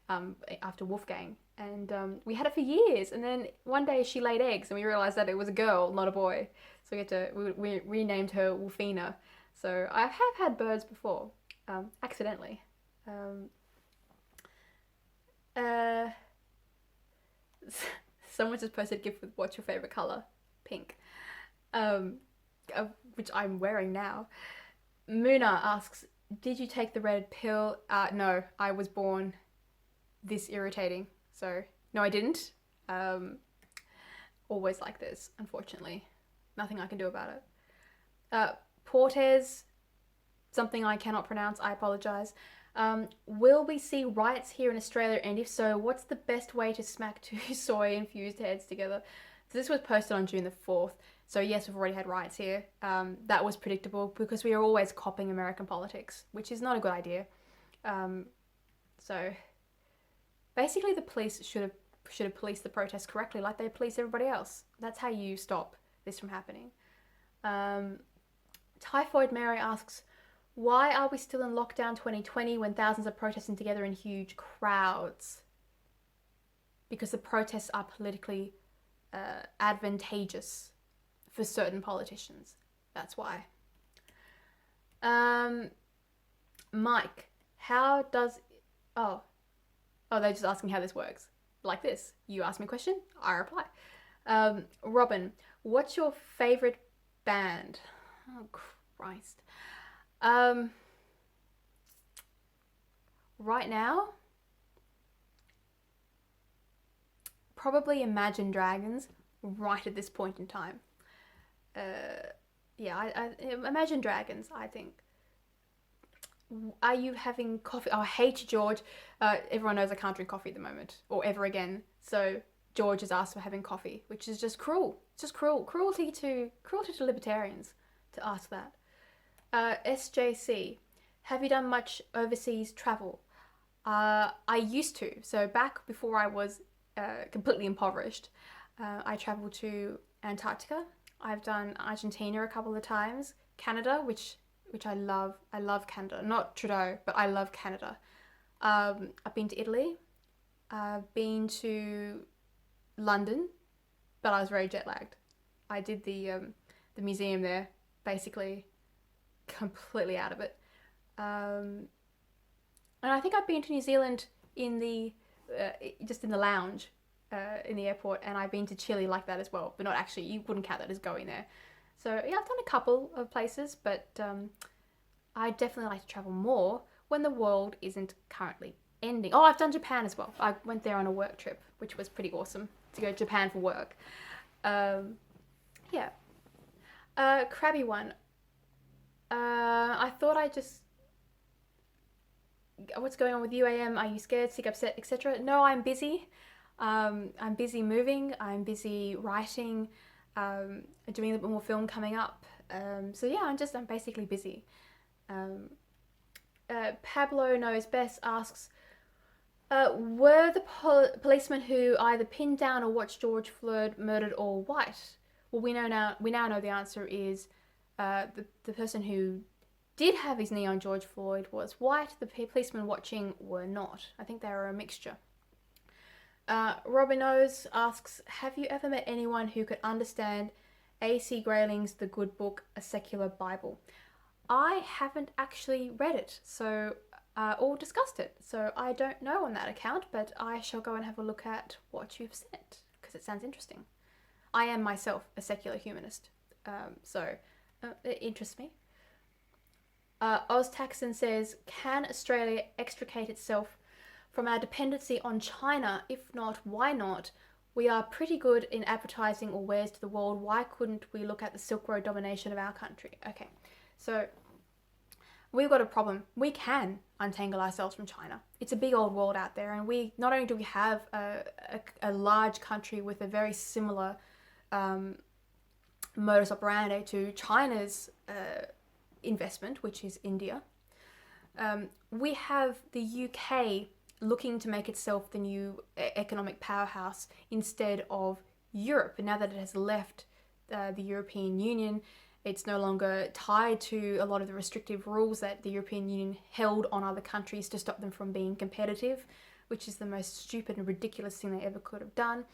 after Wolfgang. And we had it for years. And then one day she laid eggs, and we realised that it was a girl, not a boy. So we renamed her Wolfina. So I have had birds before, accidentally. Someone just posted a gift with what's your favourite colour? Pink. Which I'm wearing now. Muna asks, did you take the red pill? No, I was born this irritating. So, no, I didn't. Always like this, unfortunately. Nothing I can do about it. Portes, something I cannot pronounce, I apologise. Will we see riots here in Australia, and if so, what's the best way to smack two soy-infused heads together? So this was posted on June the 4th. So yes, we've already had riots here. That was predictable because we are always copying American politics, which is not a good idea. So basically, the police should have policed the protests correctly, like they police everybody else. That's how you stop this from happening. Typhoid Mary asks, why are we still in lockdown 2020 when thousands are protesting together in huge crowds? Because the protests are politically advantageous for certain politicians. That's why. Mike, how does... Oh, they're just asking how this works. Like this. You ask me a question, I reply. Robin, what's your favourite band? Oh, Christ. Right now, probably Imagine Dragons right at this point in time. I Imagine Dragons, I think. Are you having coffee? Oh, hey to George. Everyone knows I can't drink coffee at the moment, or ever again. So George has asked for having coffee, which is just cruel. It's just cruel. Cruelty to libertarians to ask that. SJC, have you done much overseas travel? I used to. So back before I was completely impoverished, I traveled to Antarctica. I've done Argentina a couple of times. Canada, which I love. I love Canada. Not Trudeau, but I love Canada. I've been to Italy. I've been to London, but I was very jet lagged. I did the museum there, basically completely out of it. And I think I've been to New Zealand in the just in the lounge in the airport, and I've been to Chile like that as well, but not actually. You wouldn't count that as going there. So yeah, I've done a couple of places, but I definitely like to travel more when the world isn't currently ending. Oh, I've done Japan as well. I went there on a work trip, which was pretty awesome to go to Japan for work. Yeah. Crabby one. I thought I just... What's going on with you, AM? Are you scared, sick, upset, etc.? No, I'm busy. I'm busy moving. I'm busy writing. Doing a little bit more film coming up. So yeah, I'm basically busy. Pablo Knows Best asks, were the policemen who either pinned down or watched George Floyd murdered all white? Well, we now know the answer is the person who did have his knee on George Floyd was white. The policemen watching were not. I think they were a mixture. Robin Knows asks, have you ever met anyone who could understand A.C. Grayling's The Good Book, A Secular Bible? I haven't actually read it, or discussed it, so I don't know on that account, but I shall go and have a look at what you've said, because it sounds interesting. I am myself a secular humanist, so it interests me. Oztaxon says, can Australia extricate itself from our dependency on China? If not, why not? We are pretty good in advertising or wares to the world. Why couldn't we look at the Silk Road domination of our country? Okay, so we've got a problem. We can untangle ourselves from China. It's a big old world out there, and we not only do we have a large country with a very similar modus operandi to China's investment, which is India. We have the UK looking to make itself the new economic powerhouse instead of Europe. And now that it has left the European Union, it's no longer tied to a lot of the restrictive rules that the European Union held on other countries to stop them from being competitive, which is the most stupid and ridiculous thing they ever could have done.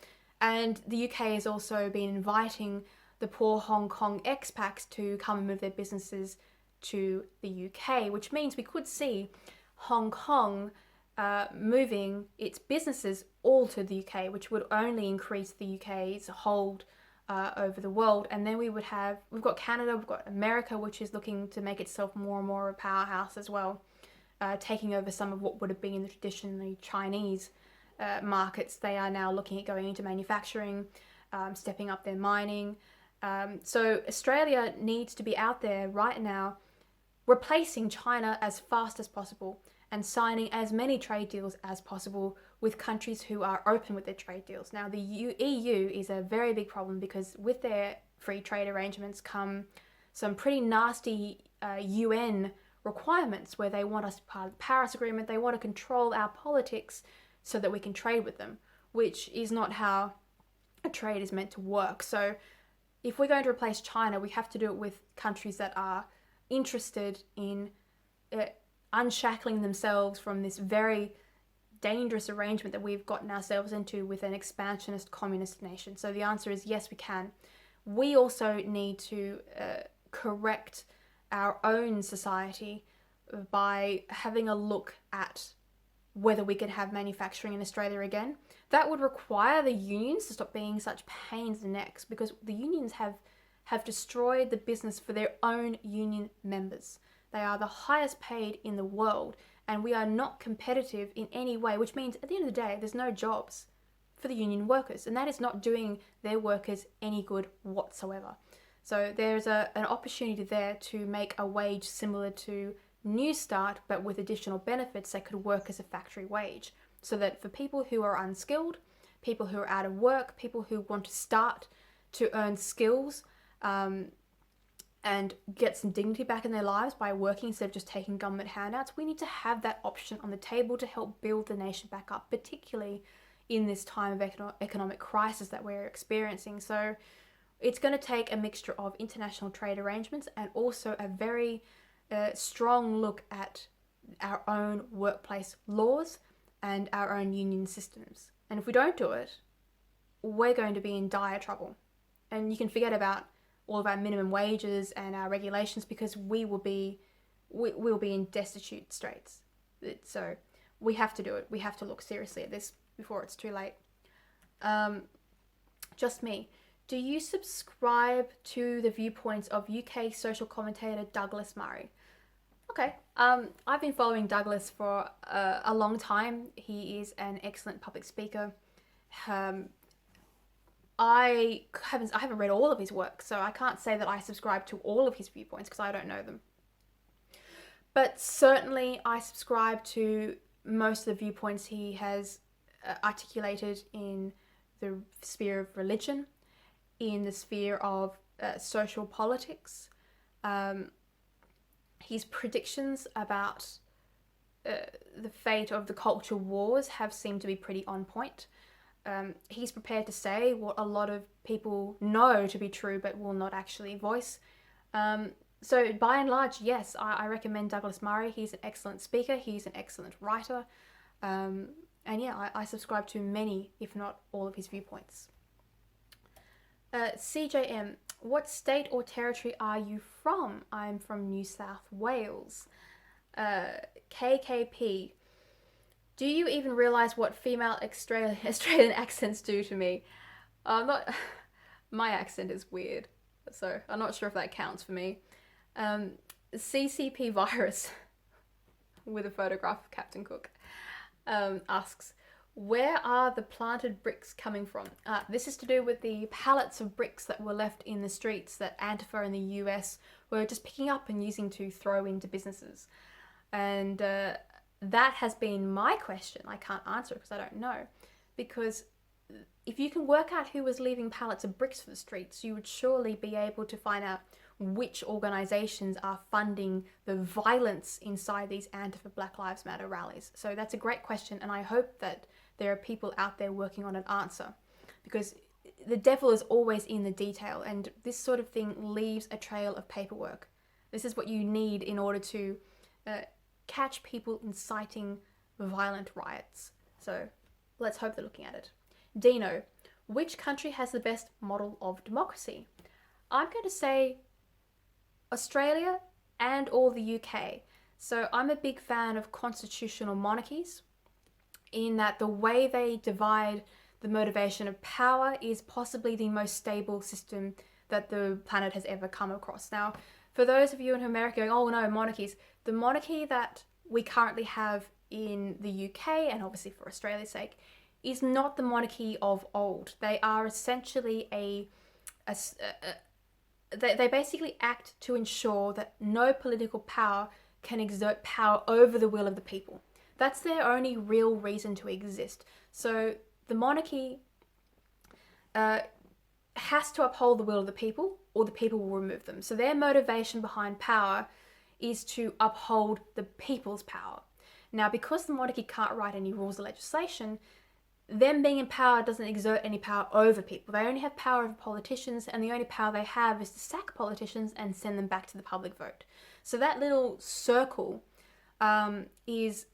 And the UK has also been inviting the poor Hong Kong expats to come and move their businesses to the UK, which means we could see Hong Kong moving its businesses all to the UK, which would only increase the UK's hold over the world. And then we've got Canada, we've got America, which is looking to make itself more and more a powerhouse as well, taking over some of what would have been the traditionally Chinese markets. They are now looking at going into manufacturing, stepping up their mining. So Australia needs to be out there right now, replacing China as fast as possible and signing as many trade deals as possible with countries who are open with their trade deals. Now, the EU is a very big problem because with their free trade arrangements come some pretty nasty UN requirements where they want us to be part of the Paris Agreement. They want to control our politics so that we can trade with them, which is not how a trade is meant to work. So if we're going to replace China, we have to do it with countries that are interested in unshackling themselves from this very dangerous arrangement that we've gotten ourselves into with an expansionist communist nation. So the answer is yes, we can. We also need to correct our own society by having a look at whether we can have manufacturing in Australia again. That would require the unions to stop being such pains in the necks, because the unions have destroyed the business for their own union members. They are the highest paid in the world, and we are not competitive in any way, which means at the end of the day, there's no jobs for the union workers, and that is not doing their workers any good whatsoever. So there's an opportunity there to make a wage similar to New Start, but with additional benefits that could work as a factory wage, so that for people who are unskilled, people who are out of work, people who want to start to earn skills and get some dignity back in their lives by working instead of just taking government handouts, we need to have that option on the table to help build the nation back up, particularly in this time of economic crisis that we're experiencing. So it's going to take a mixture of international trade arrangements and also a very strong look at our own workplace laws and our own union systems. And if we don't do it, we're going to be in dire trouble. And you can forget about all of our minimum wages and our regulations, because we'll be in destitute straits. So we have to do it. We have to look seriously at this before it's too late. JustMe. Do you subscribe to the viewpoints of UK social commentator Douglas Murray? Okay. I've been following Douglas for a long time. He is an excellent public speaker. I haven't read all of his work, so I can't say that I subscribe to all of his viewpoints because I don't know them. But certainly I subscribe to most of the viewpoints he has articulated in the sphere of religion, in the sphere of social politics. His predictions about the fate of the culture wars have seemed to be pretty on point. He's prepared to say what a lot of people know to be true but will not actually voice. So by and large, yes, I recommend Douglas Murray. He's an excellent speaker. He's an excellent writer. And yeah, I subscribe to many, if not all, of his viewpoints. CJM, what state or territory are you from? I'm from New South Wales. KKP, do you even realise what female Australian accents do to me? My accent is weird, so I'm not sure if that counts for me. CCP Virus, with a photograph of Captain Cook, asks, where are the planted bricks coming from? This is to do with the pallets of bricks that were left in the streets that AntiFur in the US were just picking up and using to throw into businesses. And that has been my question. I can't answer it because I don't know. Because if you can work out who was leaving pallets of bricks for the streets, you would surely be able to find out which organisations are funding the violence inside these AntiFur Black Lives Matter rallies. So that's a great question, and I hope that there are people out there working on an answer, because the devil is always in the detail, and this sort of thing leaves a trail of paperwork. This is what you need in order to catch people inciting violent riots. So let's hope they're looking at it. Dino, which country has the best model of democracy? I'm going to say Australia and or the UK. So I'm a big fan of constitutional monarchies, in that the way they divide the motivation of power is possibly the most stable system that the planet has ever come across. Now, for those of you in America going, oh no, monarchies, the monarchy that we currently have in the UK, and obviously for Australia's sake, is not the monarchy of old. They are essentially they basically act to ensure that no political power can exert power over the will of the people. That's their only real reason to exist. So the monarchy has to uphold the will of the people, or the people will remove them. So their motivation behind power is to uphold the people's power. Now, because the monarchy can't write any rules or legislation, them being in power doesn't exert any power over people. They only have power over politicians, and the only power they have is to sack politicians and send them back to the public vote. So that little circle is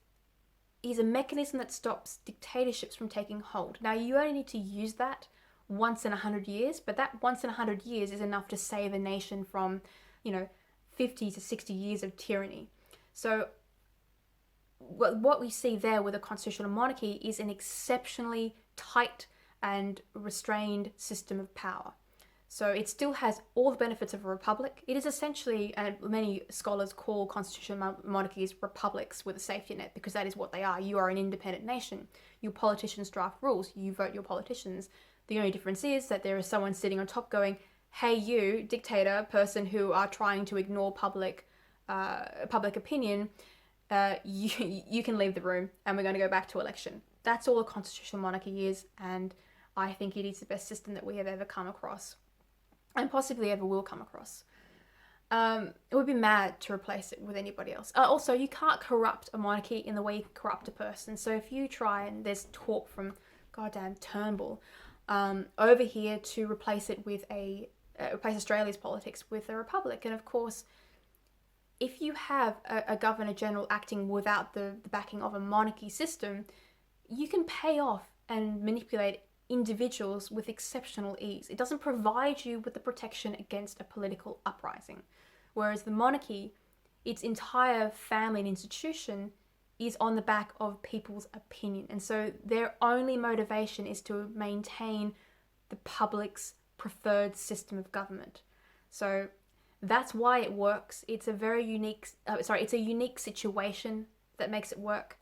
a mechanism that stops dictatorships from taking hold. Now, you only need to use that once in 100 years, but that once in 100 years is enough to save a nation from, 50 to 60 years of tyranny. So what we see there with a constitutional monarchy is an exceptionally tight and restrained system of power. So it still has all the benefits of a republic. It is essentially, and many scholars call constitutional monarchies republics with a safety net, because that is what they are. You are an independent nation. Your politicians draft rules. You vote your politicians. The only difference is that there is someone sitting on top going, hey, you, dictator, person who are trying to ignore public opinion, you can leave the room and we're going to go back to election. That's all a constitutional monarchy is, and I think it is the best system that we have ever come across, and possibly ever will come across. It would be mad to replace it with anybody else. Also, you can't corrupt a monarchy in the way you can corrupt a person. So if you try, and there's talk from goddamn Turnbull over here to replace it with replace Australia's politics with a republic, and of course, if you have a Governor General acting without the backing of a monarchy system, you can pay off and manipulate individuals with exceptional ease. It doesn't provide you with the protection against a political uprising. Whereas the monarchy, its entire family and institution is on the back of people's opinion. And so their only motivation is to maintain the public's preferred system of government. So that's why it works. It's a very unique, it's a unique situation that makes it work.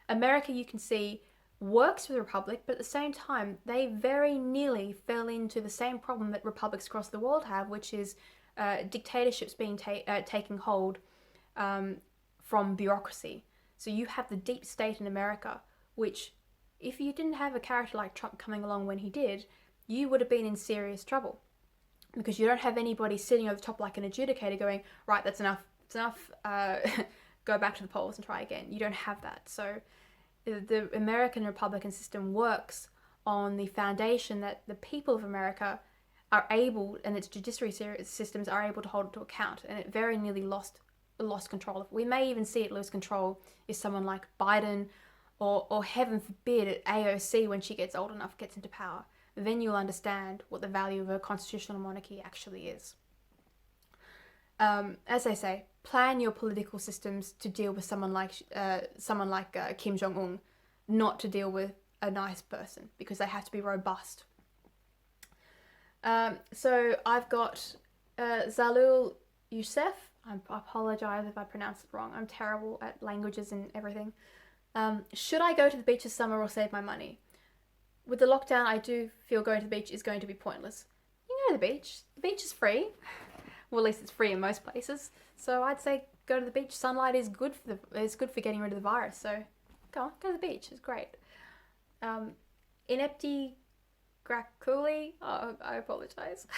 America, you can see, works with a republic, but at the same time, they very nearly fell into the same problem that republics across the world have, which is dictatorships being taking hold from bureaucracy. So you have the deep state in America, which, if you didn't have a character like Trump coming along when he did, you would have been in serious trouble. Because you don't have anybody sitting over the top like an adjudicator going, right, that's enough, it's enough, go back to the polls and try again. You don't have that. So the American Republican system works on the foundation that the people of America are able, and its judiciary systems are able to hold it to account, and it very nearly lost control of it. We may even see it lose control if someone like Biden or heaven forbid AOC, when she gets old enough, gets into power. Then you'll understand what the value of a constitutional monarchy actually is. As I say, plan your political systems to deal with someone like Kim Jong-un, not to deal with a nice person, because they have to be robust. So I've got Zalul Youssef. I apologize if I pronounced it wrong. I'm terrible at languages and everything. Should I go to the beach this summer or save my money? With the lockdown, I do feel going to the beach is going to be pointless. You can go to the beach. The beach is free. Well, at least it's free in most places. So I'd say go to the beach. Sunlight is good for getting rid of the virus. So go to the beach. It's great. Inepti Graculi. Oh, I apologize.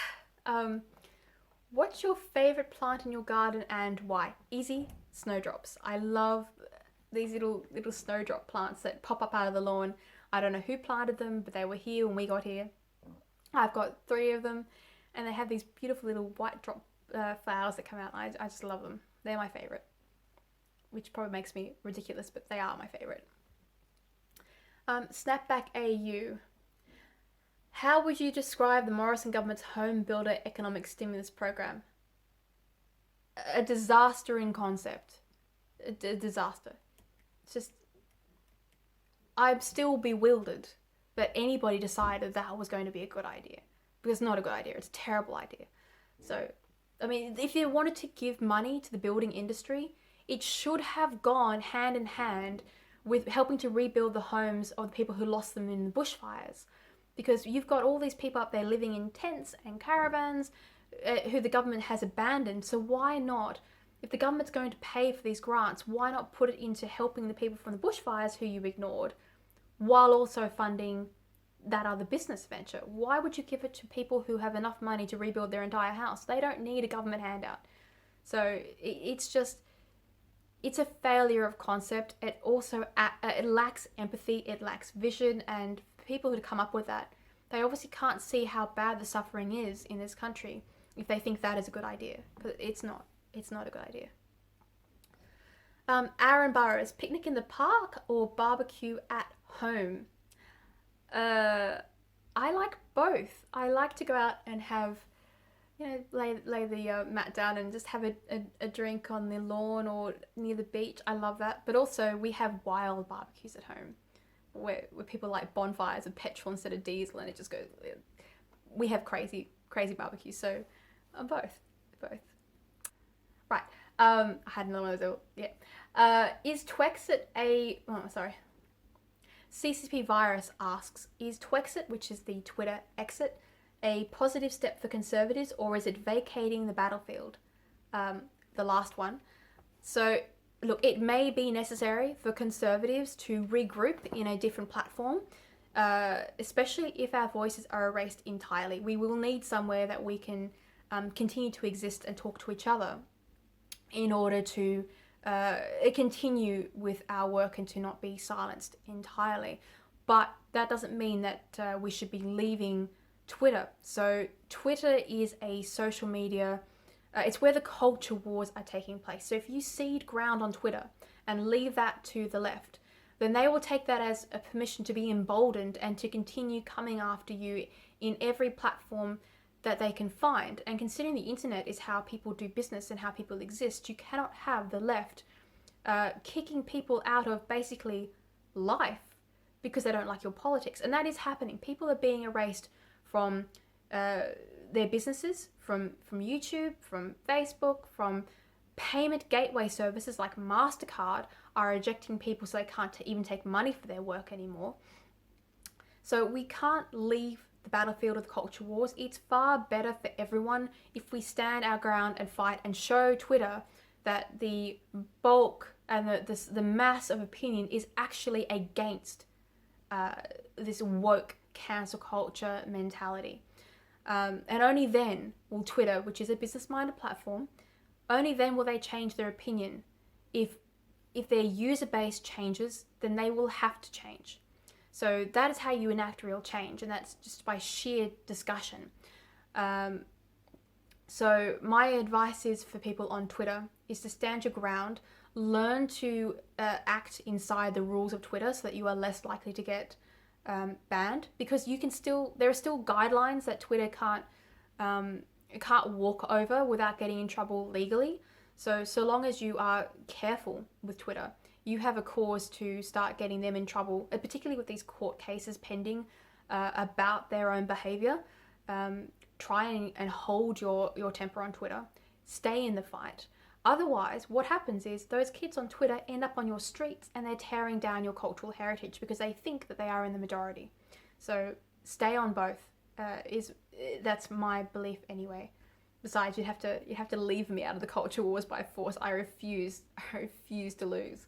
What's your favorite plant in your garden and why? Easy. Snowdrops. I love these little snowdrop plants that pop up out of the lawn. I don't know who planted them, but they were here when we got here. I've got 3 of them, and they have these beautiful little white drop flowers that come out. I just love them. They're my favourite, which probably makes me ridiculous, but they are my favourite. Snapback AU. How would you describe the Morrison government's home builder economic stimulus program? A disaster in concept. A disaster. It's just, I'm still bewildered that anybody decided that was going to be a good idea. Because it's not a good idea, it's a terrible idea. So, I mean, if you wanted to give money to the building industry, it should have gone hand in hand with helping to rebuild the homes of the people who lost them in the bushfires. Because you've got all these people up there living in tents and caravans who the government has abandoned. So why not, if the government's going to pay for these grants, why not put it into helping the people from the bushfires who you ignored, while also funding that other business venture. Why would you give it to people who have enough money to rebuild their entire house? They don't need a government handout. So it's just, it's a failure of concept. It also it lacks empathy, it lacks vision, and people who come up with that, they obviously can't see how bad the suffering is in this country if they think that is a good idea, because it's not. It's not a good idea. Aaron Burrows, picnic in the park or barbecue at home? I like both. I like to go out and have, lay the mat down and just have a drink on the lawn or near the beach. I love that. But also we have wild barbecues at home where people light bonfires of petrol instead of diesel, and it just goes, we have crazy barbecues. So both. Right. I had another one of those. Yeah. Is Twexit CCP Virus asks, is Twexit, which is the Twitter exit, a positive step for Conservatives, or is it vacating the battlefield? The last one. So, look, it may be necessary for Conservatives to regroup in a different platform, especially if our voices are erased entirely. We will need somewhere that we can continue to exist and talk to each other in order to continue with our work and to not be silenced entirely. But that doesn't mean that we should be leaving Twitter. So Twitter is a social media, it's where the culture wars are taking place. So if you cede ground on Twitter and leave that to the left, then they will take that as a permission to be emboldened and to continue coming after you in every platform that they can find. And considering the internet is how people do business and how people exist, you cannot have the left kicking people out of basically life because they don't like your politics. And that is happening. People are being erased from their businesses, from YouTube, from Facebook, from payment gateway services like MasterCard are ejecting people so they can't even take money for their work anymore. So we can't leave the battlefield of the culture wars. It's far better for everyone if we stand our ground and fight and show Twitter that the bulk and the mass of opinion is actually against this woke cancel culture mentality. And only then will Twitter, which is a business-minded platform, only then will they change their opinion. If their user base changes, then they will have to change. So that is how you enact real change, and that's just by sheer discussion. So my advice is for people on Twitter is to stand your ground, learn to act inside the rules of Twitter so that you are less likely to get banned, because there are still guidelines that Twitter can't walk over without getting in trouble legally. So long as you are careful with Twitter, you have a cause to start getting them in trouble, particularly with these court cases pending about their own behavior. Try and hold your temper on Twitter. Stay in the fight. Otherwise, what happens is those kids on Twitter end up on your streets and they're tearing down your cultural heritage because they think that they are in the majority. So stay on both. That's my belief anyway. Besides, you have to leave me out of the culture wars by force. I refuse to lose.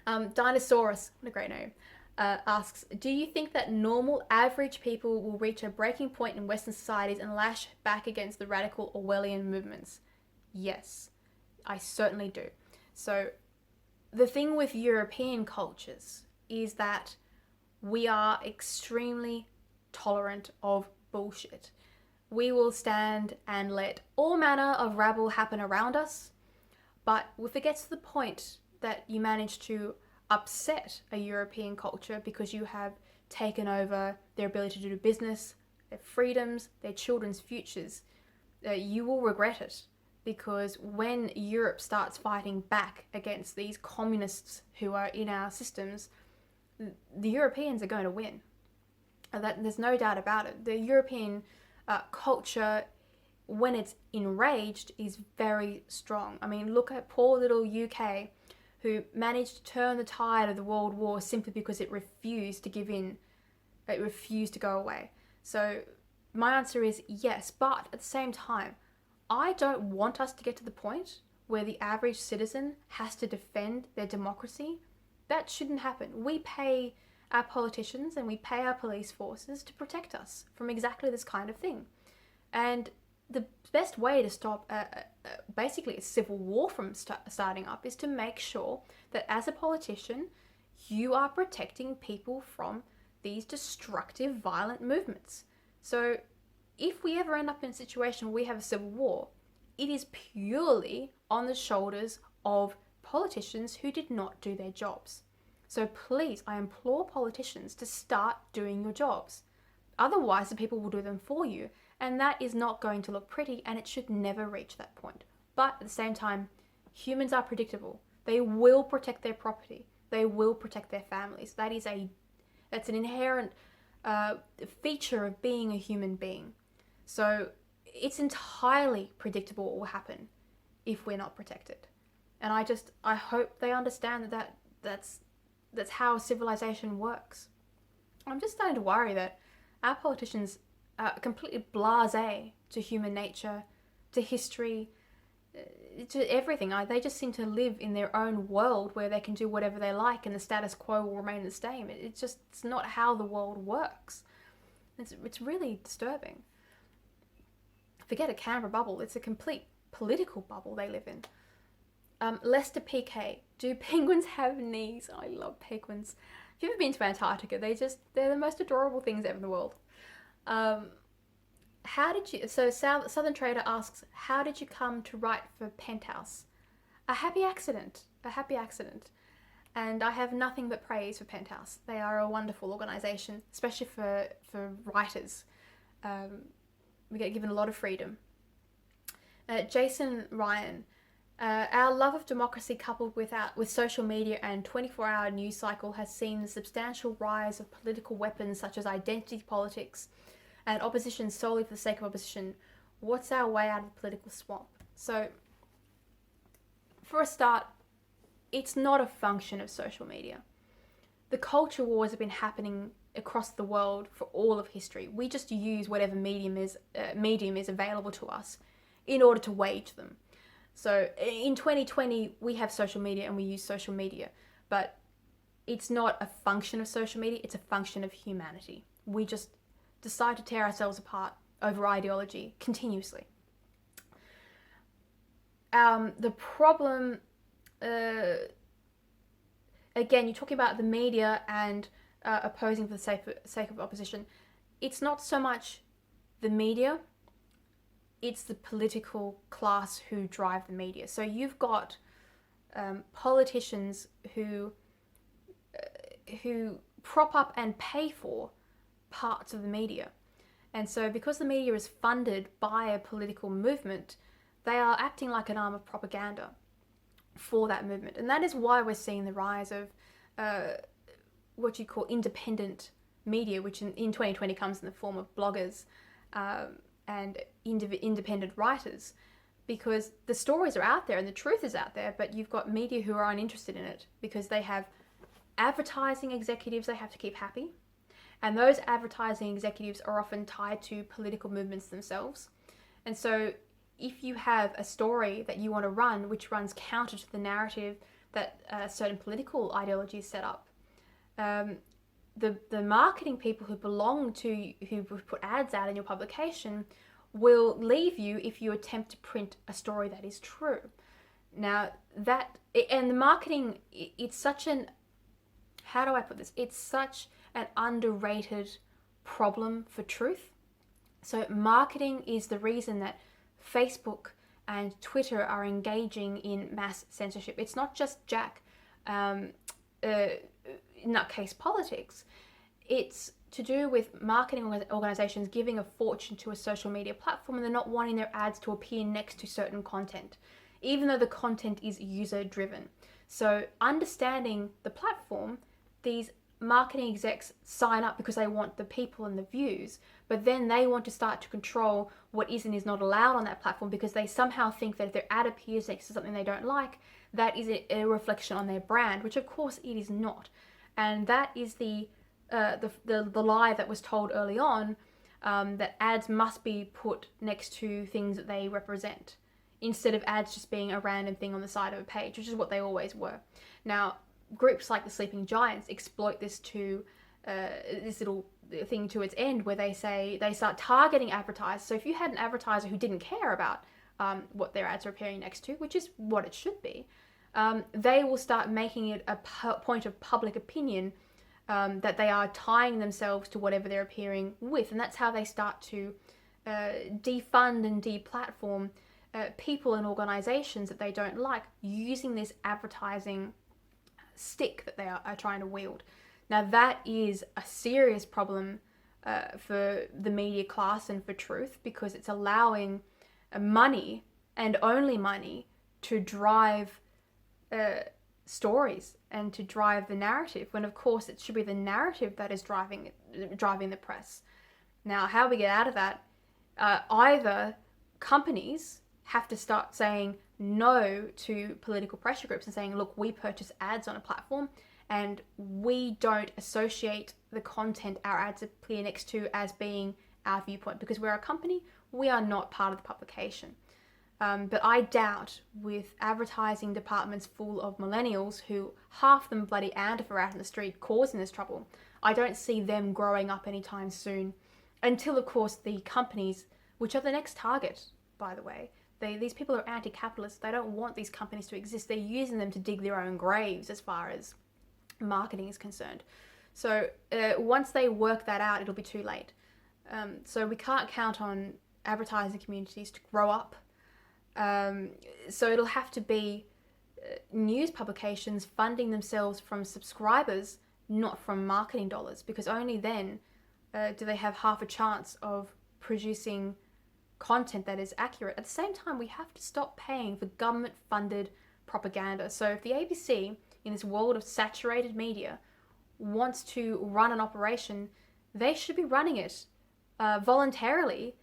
Dinosaurus, what a great name, asks, do you think that normal, average people will reach a breaking point in Western societies and lash back against the radical Orwellian movements? Yes, I certainly do. So the thing with European cultures is that we are extremely tolerant of bullshit. We will stand and let all manner of rabble happen around us, but if it gets to the point that you manage to upset a European culture because you have taken over their ability to do business, their freedoms, their children's futures, you will regret it. Because when Europe starts fighting back against these communists who are in our systems, the Europeans are going to win. There's no doubt about it. The European culture, when it's enraged, is very strong. I mean, look at poor little UK, who managed to turn the tide of the World War simply because it refused to give in. It refused to go away. So my answer is yes, but at the same time, I don't want us to get to the point where the average citizen has to defend their democracy. That shouldn't happen. We pay our politicians and we pay our police forces to protect us from exactly this kind of thing. And the best way to stop basically a civil war from starting up is to make sure that as a politician, you are protecting people from these destructive, violent movements. So if we ever end up in a situation where we have a civil war, it is purely on the shoulders of politicians who did not do their jobs. So please, I implore politicians to start doing your jobs. Otherwise, the people will do them for you, and that is not going to look pretty, and it should never reach that point. But at the same time, humans are predictable. They will protect their property. They will protect their families. That's an inherent feature of being a human being. So it's entirely predictable what will happen if we're not protected. And I hope they understand that's how civilization works. I'm just starting to worry that our politicians are completely blasé to human nature, to history, to everything. They just seem to live in their own world where they can do whatever they like and the status quo will remain the same. It's not how the world works. It's really disturbing. Forget a Canberra bubble. It's a complete political bubble they live in. Lester PK, do penguins have knees? I love penguins. If you've ever been to Antarctica, they're the most adorable things ever in the world. Southern Trader asks, how did you come to write for Penthouse? A happy accident. And I have nothing but praise for Penthouse. They are a wonderful organisation, especially for writers. We get given a lot of freedom. Jason Ryan, our love of democracy coupled with social media and 24-hour news cycle has seen the substantial rise of political weapons such as identity politics and opposition solely for the sake of opposition. What's our way out of the political swamp? So, for a start, it's not a function of social media. The culture wars have been happening across the world for all of history. We just use whatever medium is available to us in order to wage them. So in 2020, we have social media and we use social media, but it's not a function of social media, it's a function of humanity. We just decide to tear ourselves apart over ideology continuously. The problem, again, you're talking about the media and opposing for the sake of opposition. It's not so much the media, it's the political class who drive the media. So you've got politicians who prop up and pay for parts of the media. And so because the media is funded by a political movement, they are acting like an arm of propaganda for that movement. And that is why we're seeing the rise of what you call independent media, which in 2020 comes in the form of bloggers and independent writers, because the stories are out there and the truth is out there, but you've got media who are uninterested in it because they have advertising executives they have to keep happy, and those advertising executives are often tied to political movements themselves. And so if you have a story that you want to run which runs counter to the narrative that certain political ideologies set up, the marketing people who put ads out in your publication will leave you if you attempt to print a story that is true. Now and the marketing, it's such an, how do I put this? It's such an underrated problem for truth. So marketing is the reason that Facebook and Twitter are engaging in mass censorship. It's not just nutcase politics. It's to do with marketing organizations giving a fortune to a social media platform and they're not wanting their ads to appear next to certain content, even though the content is user driven. So understanding the platform, these marketing execs sign up because they want the people and the views, but then they want to start to control what is and is not allowed on that platform because they somehow think that if their ad appears next to something they don't like, that is a reflection on their brand, which of course it is not. And that is the lie that was told early on, that ads must be put next to things that they represent, instead of ads just being a random thing on the side of a page, which is what they always were. Now, groups like the Sleeping Giants exploit this to this little thing to its end where they say they start targeting advertisers. So if you had an advertiser who didn't care about what their ads are appearing next to, which is what it should be, they will start making it a point of public opinion that they are tying themselves to whatever they're appearing with. And that's how they start to defund and deplatform people and organizations that they don't like, using this advertising stick that they are trying to wield. Now that is a serious problem for the media class and for truth, because it's allowing money and only money to drive stories and to drive the narrative, when of course it should be the narrative that is driving the press. Now, how we get out of that, either companies have to start saying no to political pressure groups and saying, look, we purchase ads on a platform and we don't associate the content our ads appear next to as being our viewpoint, because we're a company, we are not part of the publication. But I doubt, with advertising departments full of millennials who half them bloody AntiFur out in the street causing this trouble, I don't see them growing up anytime soon, until of course the companies, which are the next target, by the way. These people are anti-capitalist. They don't want these companies to exist. They're using them to dig their own graves as far as marketing is concerned. So once they work that out, it'll be too late. So we can't count on advertising communities to grow up. So it'll have to be news publications funding themselves from subscribers, not from marketing dollars, because only then do they have half a chance of producing content that is accurate. At the same time, we have to stop paying for government-funded propaganda. So if the ABC, in this world of saturated media, wants to run an operation, they should be running it voluntarily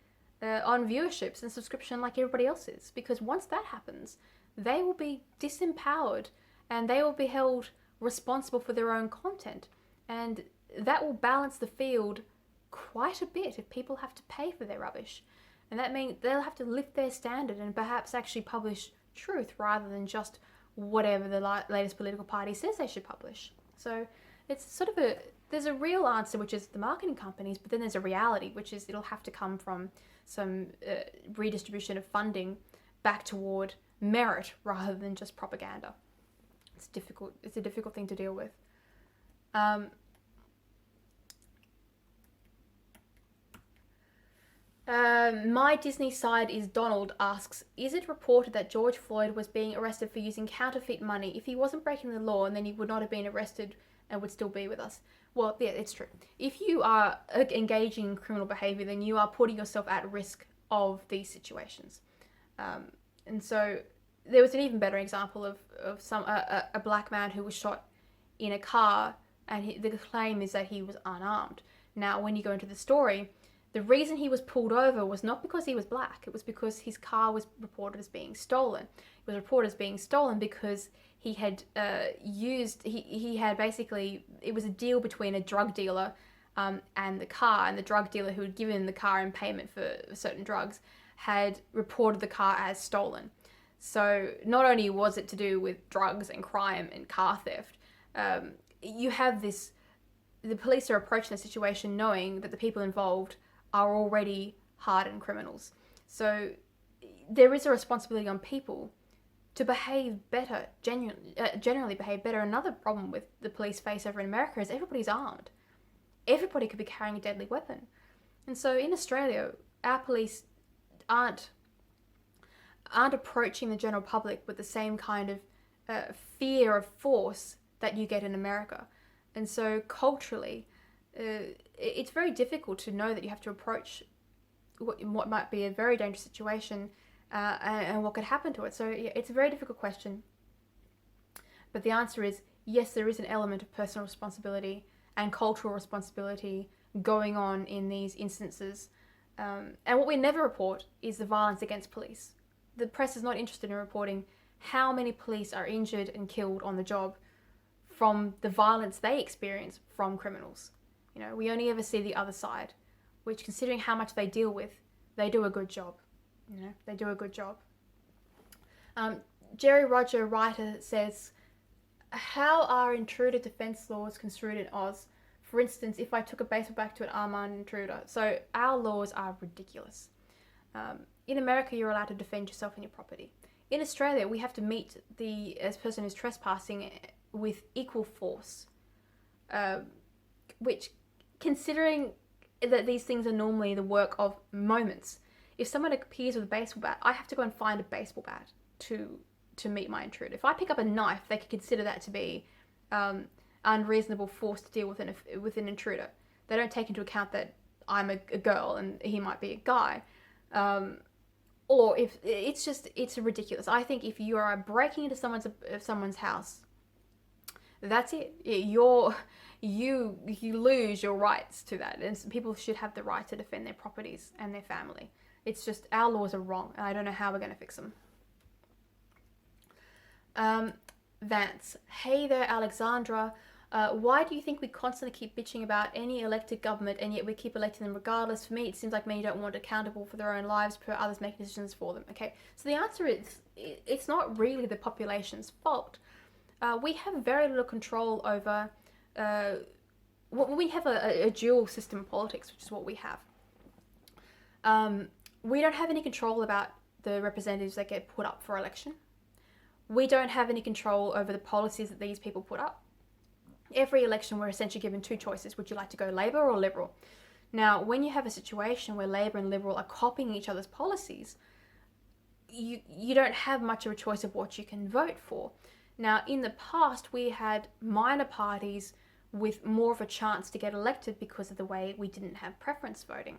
on viewerships and subscription like everybody else is. Because once that happens, they will be disempowered and they will be held responsible for their own content. And that will balance the field quite a bit if people have to pay for their rubbish. And that means they'll have to lift their standard and perhaps actually publish truth rather than just whatever the latest political party says they should publish. So it's sort of there's a real answer, which is the marketing companies, but then there's a reality, which is it'll have to come from some redistribution of funding back toward merit rather than just propaganda. It's difficult. It's a difficult thing to deal with. My Disney side is Donald asks, is it reported that George Floyd was being arrested for using counterfeit money? If he wasn't breaking the law, and then he would not have been arrested and would still be with us. Well, yeah, it's true. If you are engaging in criminal behavior, then you are putting yourself at risk of these situations. And so there was an even better example of a black man who was shot in a car, and the claim is that he was unarmed. Now, when you go into the story, the reason he was pulled over was not because he was black. It was because his car was reported as being stolen. It was reported as being stolen because he had he had basically, it was a deal between a drug dealer and the car, and the drug dealer who had given the car in payment for certain drugs had reported the car as stolen. So not only was it to do with drugs and crime and car theft, you have this, the police are approaching the situation knowing that the people involved are already hardened criminals. So there is a responsibility on people to behave better, generally behave better. Another problem with the police face over in America is everybody's armed. Everybody could be carrying a deadly weapon. And so in Australia, our police aren't approaching the general public with the same kind of fear of force that you get in America. And so culturally, it's very difficult to know that you have to approach what might be a very dangerous situation and what could happen to it. So yeah, it's a very difficult question. But the answer is yes, there is an element of personal responsibility and cultural responsibility going on in these instances. And what we never report is the violence against police. The press is not interested in reporting how many police are injured and killed on the job from the violence they experience from criminals. You know, we only ever see the other side, which, considering how much they deal with, they do a good job. You know, they do a good job. Jerry Roger Writer says, how are intruder defense laws construed in Oz? For instance, if I took a baseball bat to an unarmed intruder. So our laws are ridiculous. In America, you're allowed to defend yourself and your property. In Australia, we have to meet the person who's trespassing with equal force, which, considering that these things are normally the work of moments, if someone appears with a baseball bat, I have to go and find a baseball bat to meet my intruder. If I pick up a knife, they could consider that to be unreasonable force to deal with an intruder. They don't take into account that I'm a girl and he might be a guy. Or if it's ridiculous. I think if you are breaking into someone's house, that's it. You lose your rights to that, and people should have the right to defend their properties and their family. It's just our laws are wrong, and I don't know how we're going to fix them. Vance, hey there, Alexandra. Why do you think we constantly keep bitching about any elected government and yet we keep electing them regardless? For me, it seems like many don't want accountable for their own lives, per others making decisions for them. Okay, so the answer is it's not really the population's fault. We have very little control over. We have a dual system of politics, which is what we have. We don't have any control about the representatives that get put up for election. We don't have any control over the policies that these people put up. Every election, we're essentially given two choices. Would you like to go Labor or Liberal? Now, when you have a situation where Labor and Liberal are copying each other's policies, you don't have much of a choice of what you can vote for. Now, in the past, we had minor parties with more of a chance to get elected because of the way we didn't have preference voting,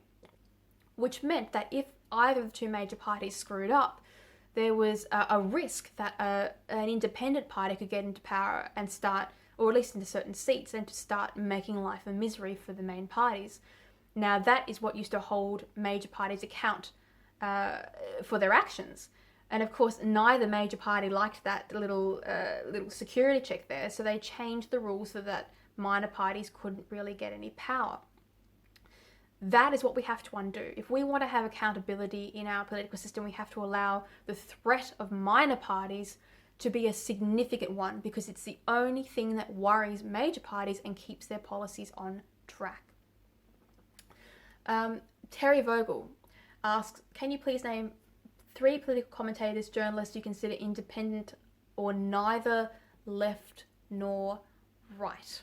which meant that if either of the two major parties screwed up, there was a risk that an independent party could get into power and start, or at least into certain seats, and to start making life a misery for the main parties. Now, that is what used to hold major parties account for their actions. And of course, neither major party liked that little security check there, so they changed the rules so that minor parties couldn't really get any power. That is what we have to undo. If we want to have accountability in our political system, we have to allow the threat of minor parties to be a significant one, because it's the only thing that worries major parties and keeps their policies on track. Terry Vogel asks, can you please name 3 political commentators, journalists you consider independent or neither left nor right?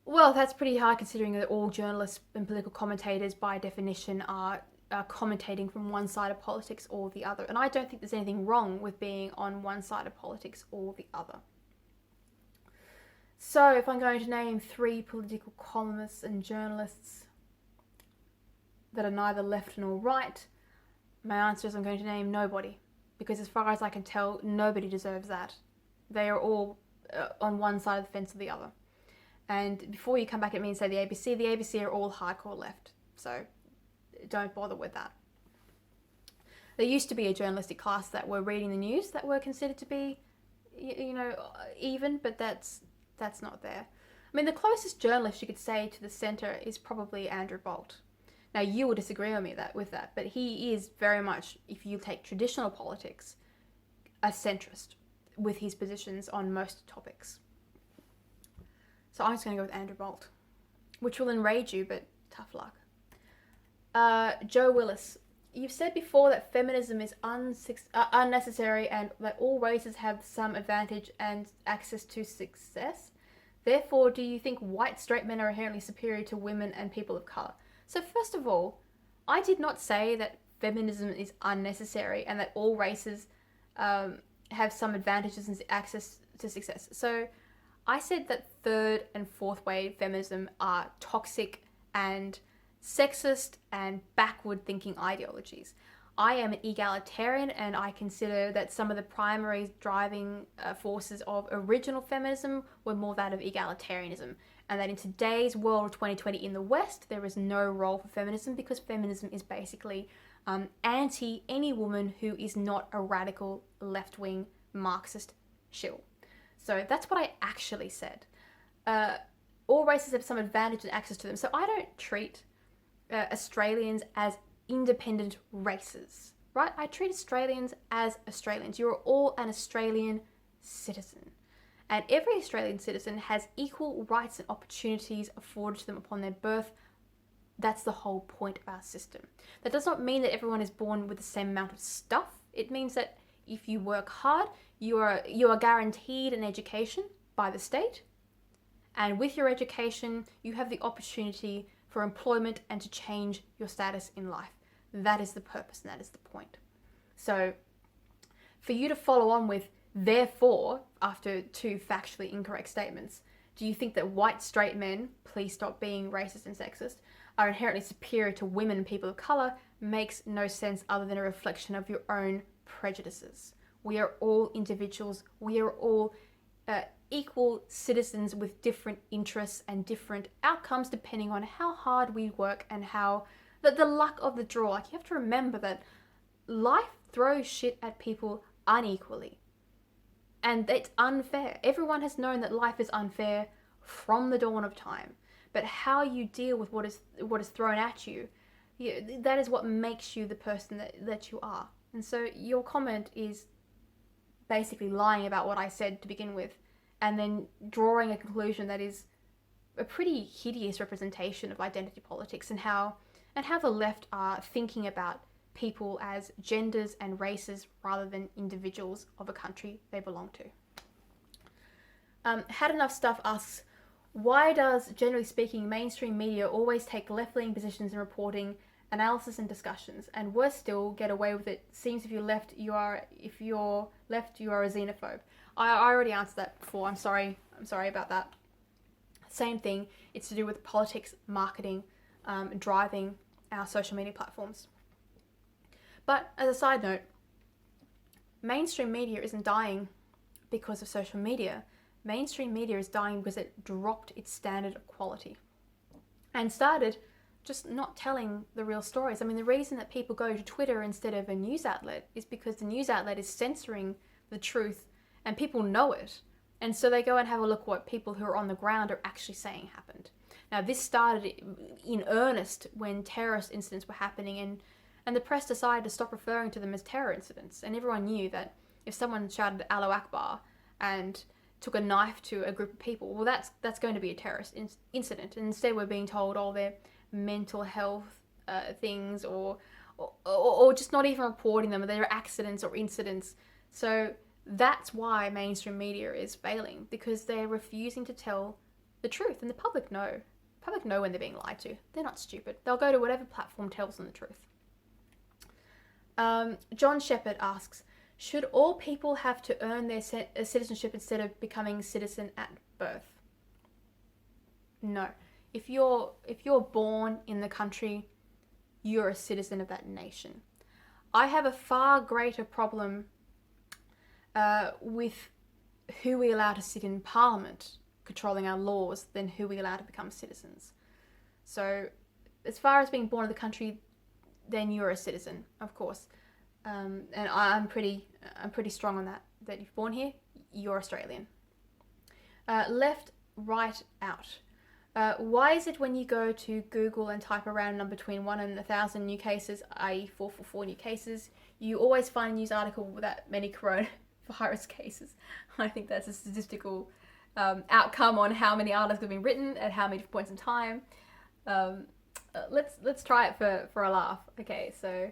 Well, that's pretty hard considering that all journalists and political commentators by definition are commentating from one side of politics or the other. And I don't think there's anything wrong with being on one side of politics or the other. So if I'm going to name 3 political columnists and journalists that are neither left nor right, my answer is I'm going to name nobody. Because as far as I can tell, nobody deserves that. They are all on one side of the fence or the other. And before you come back at me and say the ABC are all hardcore left. So don't bother with that. There used to be a journalistic class that were reading the news that were considered to be, even, but that's not there. I mean, the closest journalist you could say to the centre is probably Andrew Bolt. Now, you will disagree with that, but he is very much, if you take traditional politics, a centrist with his positions on most topics. So I'm just going to go with Andrew Bolt, which will enrage you, but tough luck. Joe Willis, you've said before that feminism is unnecessary and that all races have some advantage and access to success. Therefore, do you think white straight men are inherently superior to women and people of colour? So first of all, I did not say that feminism is unnecessary and that all races have some advantages and access to success. So I said that third and fourth wave feminism are toxic and sexist and backward thinking ideologies. I am an egalitarian, and I consider that some of the primary driving forces of original feminism were more that of egalitarianism, and that in today's world of 2020 in the West, there is no role for feminism because feminism is basically anti any woman who is not a radical left-wing Marxist shill. So that's what I actually said. All races have some advantage and access to them. So I don't treat Australians as independent races, right? I treat Australians as Australians. You're all an Australian citizen. and every Australian citizen has equal rights and opportunities afforded to them upon their birth. That's the whole point of our system. That does not mean that everyone is born with the same amount of stuff. It means that if you work hard, you are guaranteed an education by the state, and with your education, you have the opportunity for employment and to change your status in life. That is the purpose, and that is the point. So, for you to follow on with therefore, after two factually incorrect statements, do you think that white straight men, please stop being racist and sexist, are inherently superior to women and people of colour makes no sense other than a reflection of your own prejudices. We are all individuals. We are all equal citizens with different interests and different outcomes depending on how hard we work and how the luck of the draw. Like, you have to remember that life throws shit at people unequally. And it's unfair. Everyone has known that life is unfair from the dawn of time. But how you deal with what is thrown at you, that is what makes you the person that you are. And so your comment is basically lying about what I said to begin with, and then drawing a conclusion that is a pretty hideous representation of identity politics and how the left are thinking about people as genders and races rather than individuals of a country they belong to. Had Enough Stuff asks, why does, generally speaking, mainstream media always take left-leaning positions in reporting, analysis and discussions, and worse still, get away with it? Seems if you're left, you are a xenophobe. I already answered that before. I'm sorry about that. Same thing. It's to do with politics, marketing, driving our social media platforms. But as a side note, mainstream media isn't dying because of social media. Mainstream media is dying because it dropped its standard of quality and started just not telling the real stories. I mean, the reason that people go to Twitter instead of a news outlet is because the news outlet is censoring the truth and people know it. And so they go and have a look what people who are on the ground are actually saying happened. Now, this started in earnest when terrorist incidents were happening, and the press decided to stop referring to them as terror incidents. And everyone knew that if someone shouted Allahu Akbar and took a knife to a group of people, well, that's going to be a terrorist incident. And instead we're being told all their mental health things or just not even reporting them, or they're accidents or incidents. So that's why mainstream media is failing, because they're refusing to tell the truth, and the public know. Public know when they're being lied to. They're not stupid. They'll go to whatever platform tells them the truth. John Shepherd asks, should all people have to earn their citizenship instead of becoming citizen at birth? No. If you're born in the country, you're a citizen of that nation. I have a far greater problem with who we allow to sit in Parliament controlling our laws than who we allow to become citizens. So as far as being born in the country, then you're a citizen, of course. And I'm pretty strong on that if you're born here, you're Australian. Left, right, out. Why is it when you go to Google and type a random number between 1 and 1,000 new cases, i.e. 444 new cases, you always find a news article with that many coronavirus cases? I think that's a statistical outcome on how many articles have been written at how many points in time. Let's try it for a laugh. Okay, so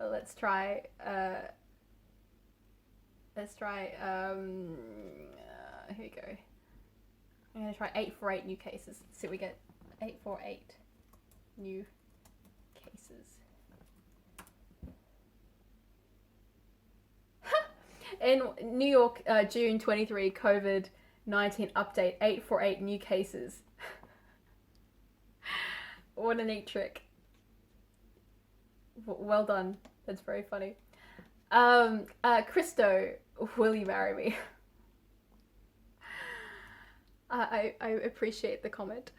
let's try. Here we go. I'm going to try 848 new cases. Let's see what we get. 848 new cases. In New York, June 23, COVID-19 update, 848 new cases. What a neat trick. Well done. That's very funny. Christo, will you marry me? I appreciate the comment.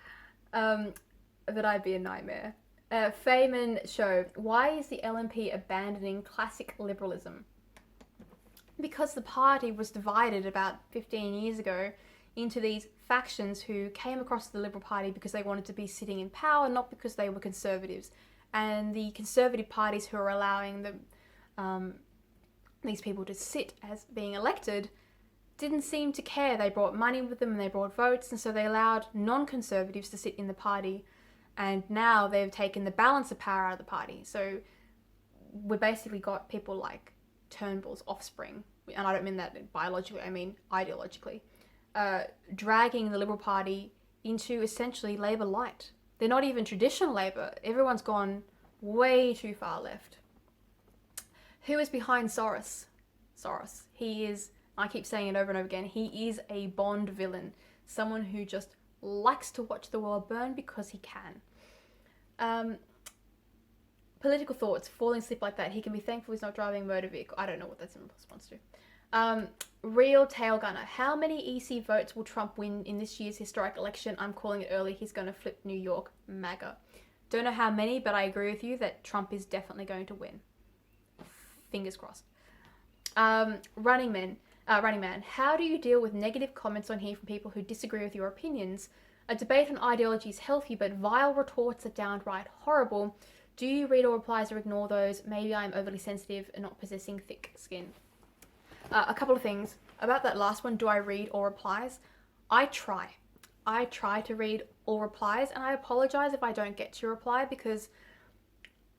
That I'd be a nightmare. Feynman Show, why is the LNP abandoning classic liberalism? Because the party was divided about 15 years ago into these factions who came across the Liberal Party because they wanted to be sitting in power, not because they were conservatives. And the conservative parties who are allowing these people to sit as being elected didn't seem to care. They brought money with them and they brought votes, and so they allowed non-conservatives to sit in the party, and now they've taken the balance of power out of the party. So we basically got people like Turnbull's offspring, and I don't mean that biologically, I mean ideologically, dragging the Liberal Party into essentially Labour light. They're not even traditional Labour. Everyone's gone way too far left. Who is behind Soros? Soros. He is, I keep saying it over and over again, he is a Bond villain. Someone who just likes to watch the world burn because he can. Political thoughts, falling asleep like that. He can be thankful he's not driving a motor vehicle. I don't know what that's in response to. Real tail gunner. How many EC votes will Trump win in this year's historic election? I'm calling it early. He's going to flip New York. MAGA. Don't know how many, but I agree with you that Trump is definitely going to win. Fingers crossed. Running Man. How do you deal with negative comments on here from people who disagree with your opinions? A debate on ideology is healthy, but vile retorts are downright horrible. Do you read all replies or ignore those? Maybe I'm overly sensitive and not possessing thick skin. A couple of things. About that last one, do I read all replies? I try. I try to read all replies, and I apologize if I don't get to your reply, because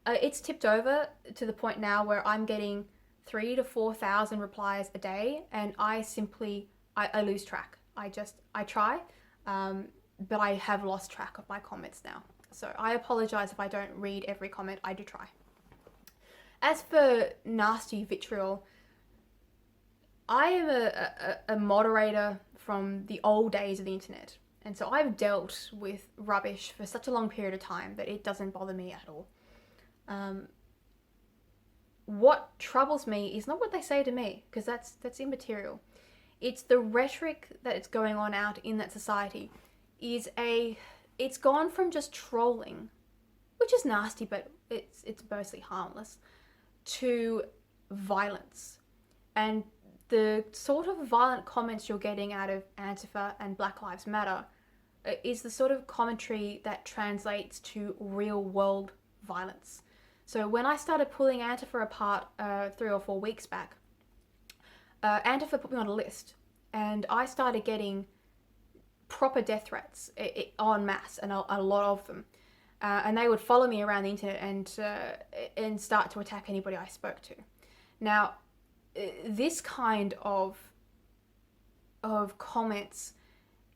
it's tipped over to the point now where I'm getting 3,000 to 4,000 replies a day, and I lose track. I try, but I have lost track of my comments now. So I apologize if I don't read every comment. I do try. As for nasty vitriol, I am a moderator from the old days of the internet. And so I've dealt with rubbish for such a long period of time that it doesn't bother me at all. What troubles me is not what they say to me, because that's immaterial. It's the rhetoric that is going on out in that society. It's gone from just trolling, which is nasty, but it's mostly harmless, to violence. And the sort of violent comments you're getting out of AntiFur and Black Lives Matter is the sort of commentary that translates to real world violence. So when I started pulling AntiFur apart 3 or 4 weeks back, AntiFur put me on a list, and I started getting proper death threats en masse, and a lot of them. And they would follow me around the internet and start to attack anybody I spoke to. Now, this kind of comments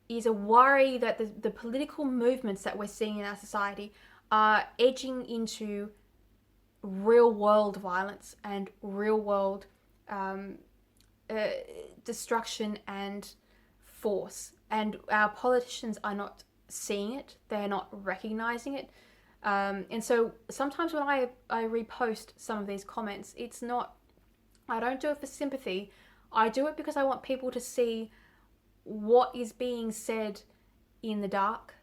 is a worry that the political movements that we're seeing in our society are edging into real world violence and real world destruction and force. And our politicians are not seeing it. They're not recognizing it. And so sometimes when I repost some of these comments, I don't do it for sympathy. I do it because I want people to see what is being said in the dark,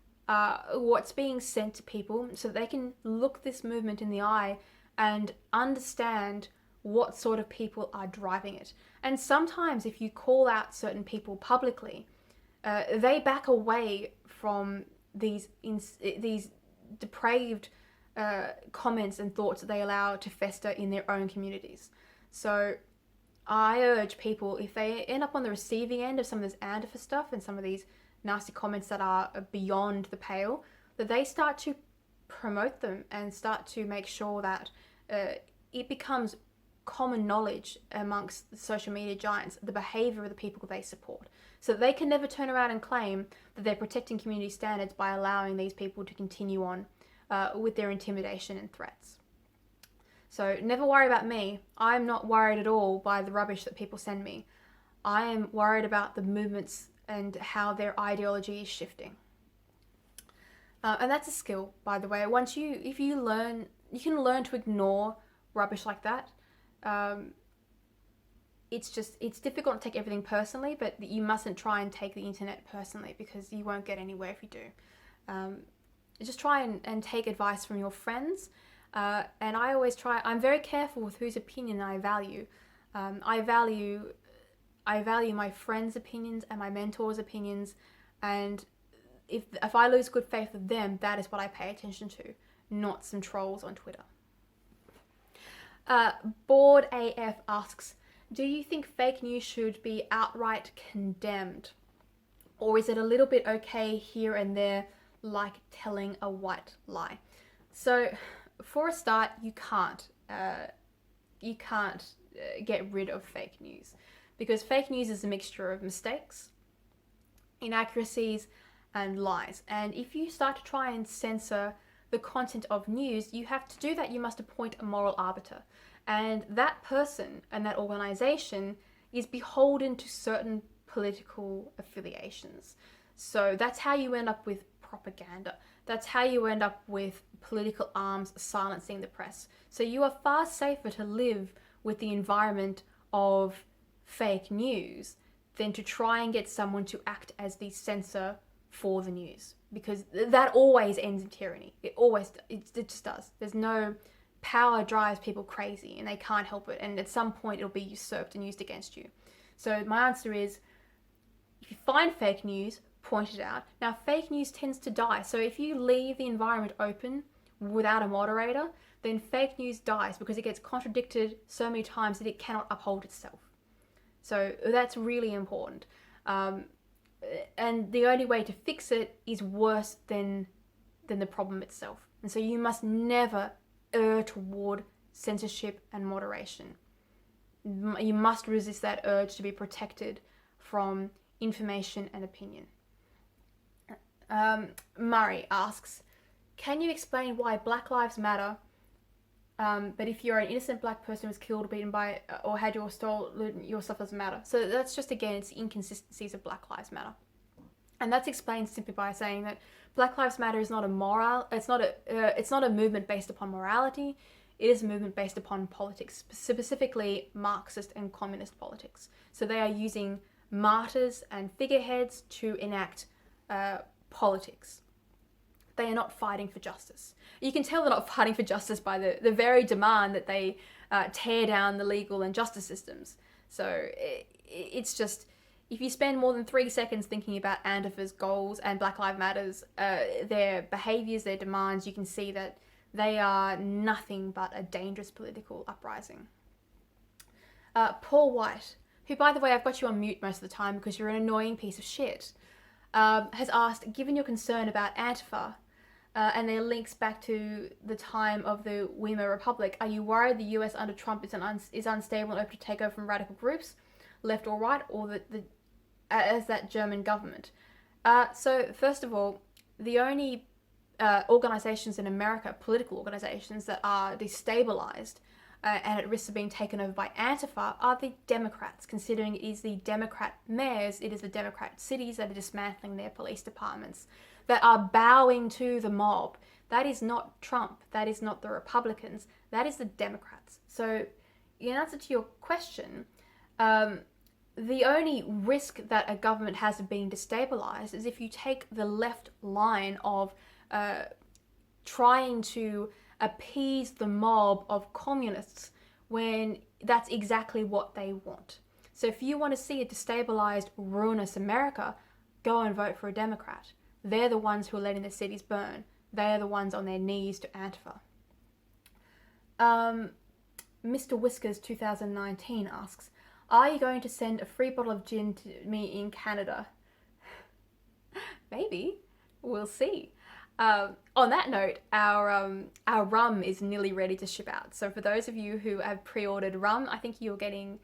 what's being sent to people, so that they can look this movement in the eye and understand what sort of people are driving it. And sometimes if you call out certain people publicly, they back away from these depraved comments and thoughts that they allow to fester in their own communities. So I urge people, if they end up on the receiving end of some of this AntiFur stuff and some of these nasty comments that are beyond the pale, that they start to promote them and start to make sure that it becomes common knowledge amongst the social media giants, the behavior of the people they support, so that they can never turn around and claim that they're protecting community standards by allowing these people to continue on with their intimidation and threats. So never worry about me. I'm not worried at all by the rubbish that people send me. I am worried about the movements and how their ideology is shifting. And that's a skill, by the way. If you learn, you can learn to ignore rubbish like that. It's difficult to take everything personally, but you mustn't try and take the internet personally, because you won't get anywhere if you do. Just try and take advice from your friends. And I'm very careful with whose opinion I value. I value my friends' opinions and my mentors' opinions, and if I lose good faith with them, that is what I pay attention to, not some trolls on Twitter. Bored AF asks, Do you think fake news should be outright condemned? Or is it a little bit okay here and there, like telling a white lie? So, for a start, you can't get rid of fake news, because fake news is a mixture of mistakes, inaccuracies, and lies. And if you start to try and censor the content of news, you have to do that. You must appoint a moral arbiter, and that person and that organization is beholden to certain political affiliations. So that's how you end up with propaganda. That's how you end up with political arms silencing the press. So you are far safer to live with the environment of fake news than to try and get someone to act as the censor for the news, because that always ends in tyranny. It just does. There's no, power drives people crazy and they can't help it, and at some point it'll be usurped and used against you. So my answer is, if you find fake news, point it out. Now, fake news tends to die, so if you leave the environment open without a moderator, then fake news dies because it gets contradicted so many times that it cannot uphold itself. So that's really important. And the only way to fix it is worse than the problem itself. And so you must never err toward censorship and moderation. You must resist that urge to be protected from information and opinion. Murray asks, can you explain why Black Lives Matter, but if you're an innocent black person who was killed or beaten by or had your stolen, your stuff doesn't matter? So that's just, again, it's the inconsistencies of Black Lives Matter. And that's explained simply by saying that Black Lives Matter is not it's not a movement based upon morality. It is a movement based upon politics, specifically Marxist and communist politics. So they are using martyrs and figureheads to enact politics. They are not fighting for justice. You can tell they're not fighting for justice by the very demand that they tear down the legal and justice systems. So it's just, if you spend more than 3 seconds thinking about AntiFur's goals and Black Lives Matter's, their behaviours, their demands, you can see that they are nothing but a dangerous political uprising. Paul White, who, by the way, I've got you on mute most of the time because you're an annoying piece of shit, has asked, given your concern about AntiFur and their links back to the time of the Weimar Republic, are you worried the US under Trump is unstable and open to take over from radical groups, left or right, or as that German government? So first of all, the only organizations in America, political organizations, that are destabilized and at risk of being taken over by AntiFur are the Democrats, considering it is the Democrat mayors, it is the Democrat cities that are dismantling their police departments, that are bowing to the mob. That is not Trump, that is not the Republicans, that is the Democrats. So in answer to your question, the only risk that a government has of being destabilized is if you take the left line of trying to appease the mob of communists when that's exactly what they want. So if you want to see a destabilized, ruinous America, go and vote for a Democrat. They're the ones who are letting the cities burn. They are the ones on their knees to AntiFur. Mr. Whiskers 2019 asks, are you going to send a free bottle of gin to me in Canada? Maybe. We'll see. On that note, our rum is nearly ready to ship out. So for those of you who have pre-ordered rum, I think you're getting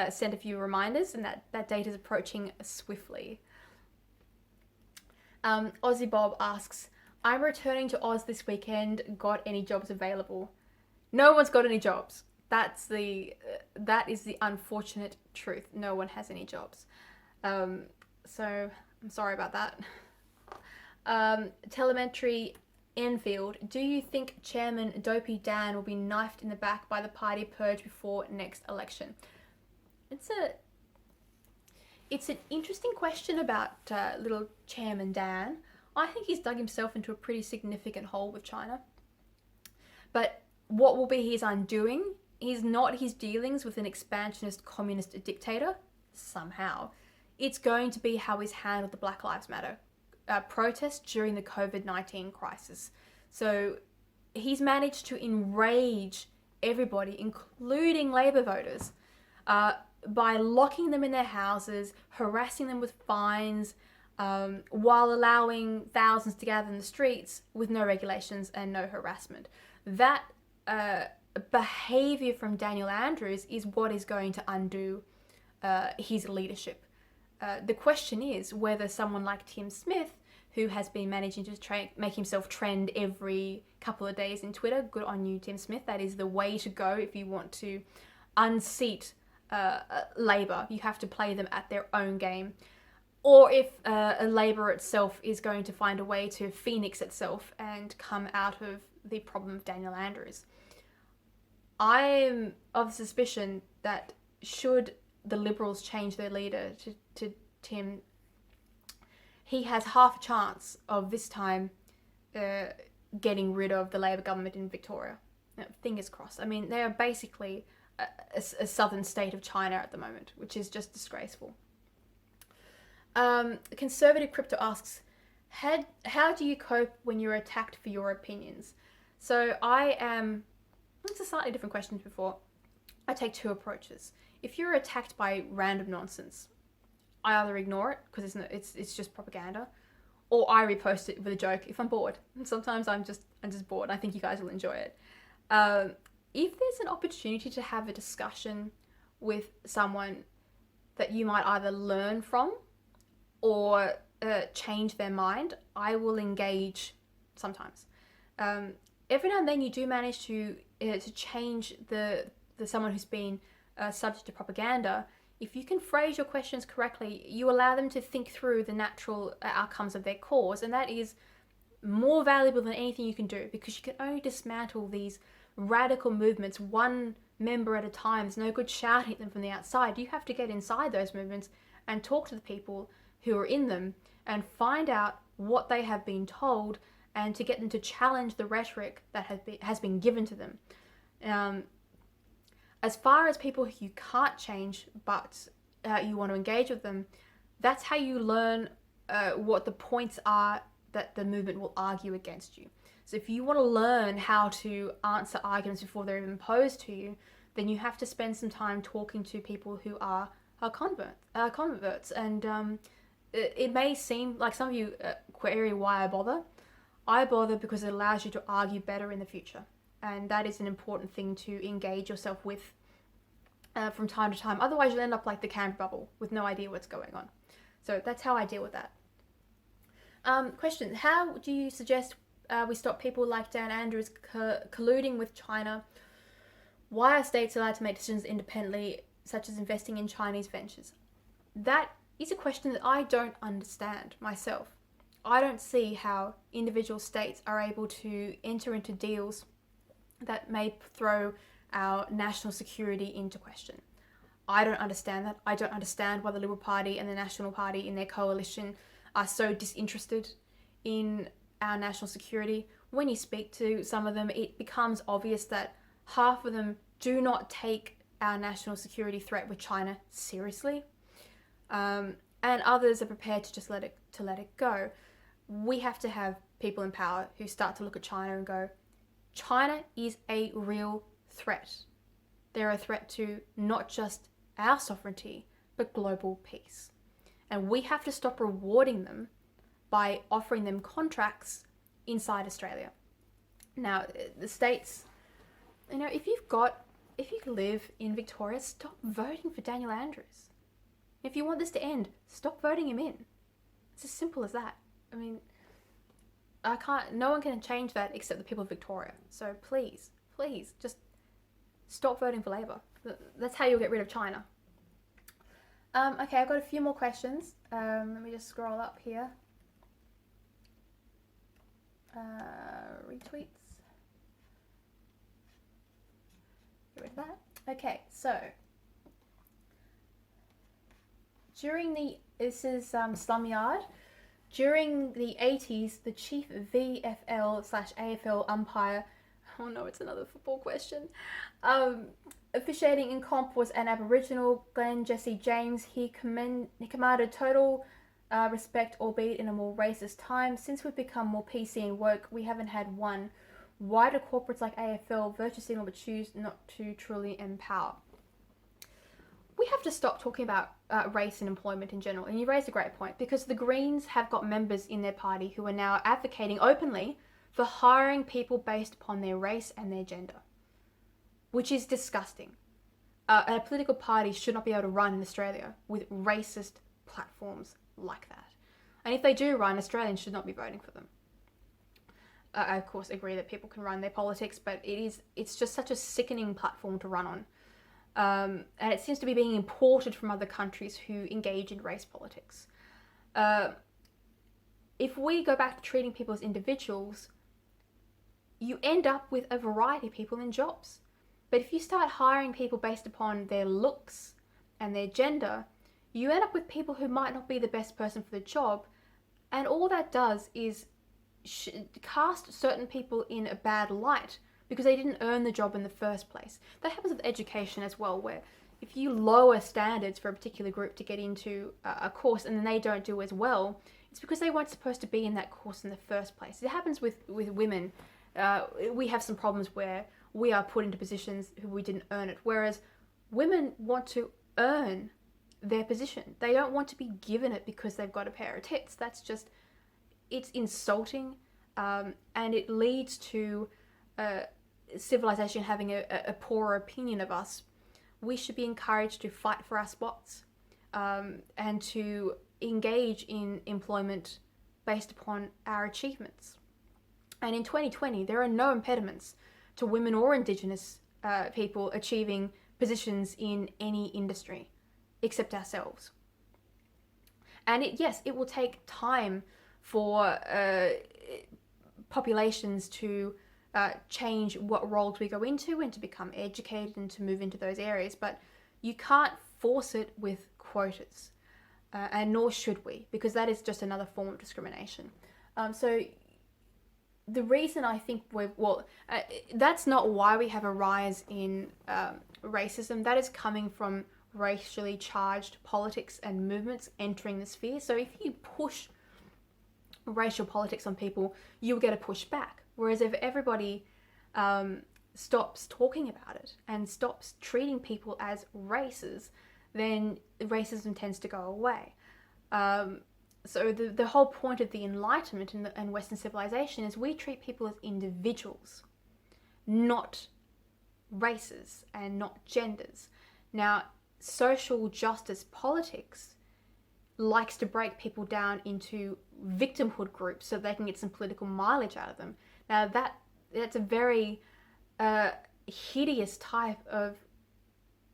sent a few reminders, and that date is approaching swiftly. Aussie Bob asks, I'm returning to Oz this weekend. Got any jobs available? No one's got any jobs. That is the unfortunate truth. No one has any jobs. So I'm sorry about that. Telemetry Enfield, do you think Chairman Dopey Dan will be knifed in the back by the party purge before next election? It's an interesting question about little Chairman Dan. I think he's dug himself into a pretty significant hole with China. But what will be his undoing is not his dealings with an expansionist communist dictator, somehow. It's going to be how he's handled the Black Lives Matter protest during the COVID-19 crisis. So he's managed to enrage everybody, including Labour voters, by locking them in their houses, harassing them with fines, while allowing thousands to gather in the streets with no regulations and no harassment. That behavior from Daniel Andrews is what is going to undo his leadership. The question is whether someone like Tim Smith, who has been managing to make himself trend every couple of days in Twitter, good on you, Tim Smith. That is the way to go if you want to unseat Labour. You have to play them at their own game. Or if Labour itself is going to find a way to phoenix itself and come out of the problem of Daniel Andrews. I'm of the suspicion that should the Liberals change their leader to Tim, he has half a chance of this time getting rid of the Labour government in Victoria. Now, fingers crossed. I mean, they are basically a southern state of China at the moment, which is just disgraceful. Conservative Crypto asks, how do you cope when you're attacked for your opinions? So it's a slightly different question to before. I take two approaches. If you're attacked by random nonsense, I either ignore it because it's just propaganda, or I repost it with a joke if I'm bored. And sometimes I'm just bored. I think you guys will enjoy it. If there's an opportunity to have a discussion with someone that you might either learn from or change their mind, I will engage sometimes. Every now and then you do manage to change the someone who's been subject to propaganda. If you can phrase your questions correctly, you allow them to think through the natural outcomes of their cause, and that is more valuable than anything you can do, because you can only dismantle these radical movements one member at a time. There's no good shouting at them from the outside. You have to get inside those movements and talk to the people who are in them and find out what they have been told, and to get them to challenge the rhetoric that has been given to them. As far as people who you can't change, but you want to engage with them, that's how you learn what the points are that the movement will argue against you. So if you want to learn how to answer arguments before they're even posed to you, then you have to spend some time talking to people who are converts. And it may seem like some of you query why I bother. I bother because it allows you to argue better in the future. And that is an important thing to engage yourself with from time to time. Otherwise, you'll end up like the Canberra bubble with no idea what's going on. So that's how I deal with that. Question, how do you suggest we stop people like Dan Andrews colluding with China? Why are states allowed to make decisions independently, such as investing in Chinese ventures? That is a question that I don't understand myself. I don't see how individual states are able to enter into deals that may throw our national security into question. I don't understand that. I don't understand why the Liberal Party and the National Party in their coalition are so disinterested in our national security. When you speak to some of them, it becomes obvious that half of them do not take our national security threat with China seriously, and others are prepared to just let it go. We have to have people in power who start to look at China and go, China is a real threat. They're a threat to not just our sovereignty, but global peace. And we have to stop rewarding them by offering them contracts inside Australia. Now, the states, if you live in Victoria, stop voting for Daniel Andrews. If you want this to end, stop voting him in. It's as simple as that. I mean, no one can change that except the people of Victoria. So please, just stop voting for Labour. That's how you'll get rid of China. Okay, I've got a few more questions. Let me just scroll up here. Retweets. Get rid of that. Okay, so this is Slumyard. During the 80s, the chief VFL/AFL umpire, oh no, it's another football question, officiating in comp was an Aboriginal, Glenn Jesse James. He commanded total respect, albeit in a more racist time. Since we've become more PC and woke, we haven't had one. Why do corporates like AFL virtue signal but choose not to truly empower? we have to stop talking about race and employment in general. And you raised a great point, because the Greens have got members in their party who are now advocating openly for hiring people based upon their race and their gender, which is disgusting. A political party should not be able to run in Australia with racist platforms like that. And if they do run, Australians should not be voting for them. I, of course, agree that people can run their politics, but it's just such a sickening platform to run on. And it seems to be being imported from other countries who engage in race politics. If we go back to treating people as individuals, you end up with a variety of people in jobs. But if you start hiring people based upon their looks and their gender, you end up with people who might not be the best person for the job. And all that does is cast certain people in a bad light because they didn't earn the job in the first place. That happens with education as well, where if you lower standards for a particular group to get into a course and then they don't do as well, it's because they weren't supposed to be in that course in the first place. It happens with women. We have some problems where we are put into positions who we didn't earn it, whereas women want to earn their position. They don't want to be given it because they've got a pair of tits. That's just, it's insulting, and it leads to civilization having a poorer opinion of us. We should be encouraged to fight for our spots, and to engage in employment based upon our achievements. And in 2020, there are no impediments to women or Indigenous people achieving positions in any industry except ourselves. And yes, it will take time for populations to change what roles we go into and to become educated and to move into those areas, but you can't force it with quotas, and nor should we, because that is just another form of discrimination. So the reason I think that's not why we have a rise in racism. That is coming from racially charged politics and movements entering the sphere. So if you push racial politics on people, you'll get a pushback. Whereas if everybody stops talking about it and stops treating people as races, then racism tends to go away. So the whole point of the Enlightenment and Western civilization is we treat people as individuals, not races and not genders. Now, social justice politics likes to break people down into victimhood groups so they can get some political mileage out of them. Now, that's a very hideous type of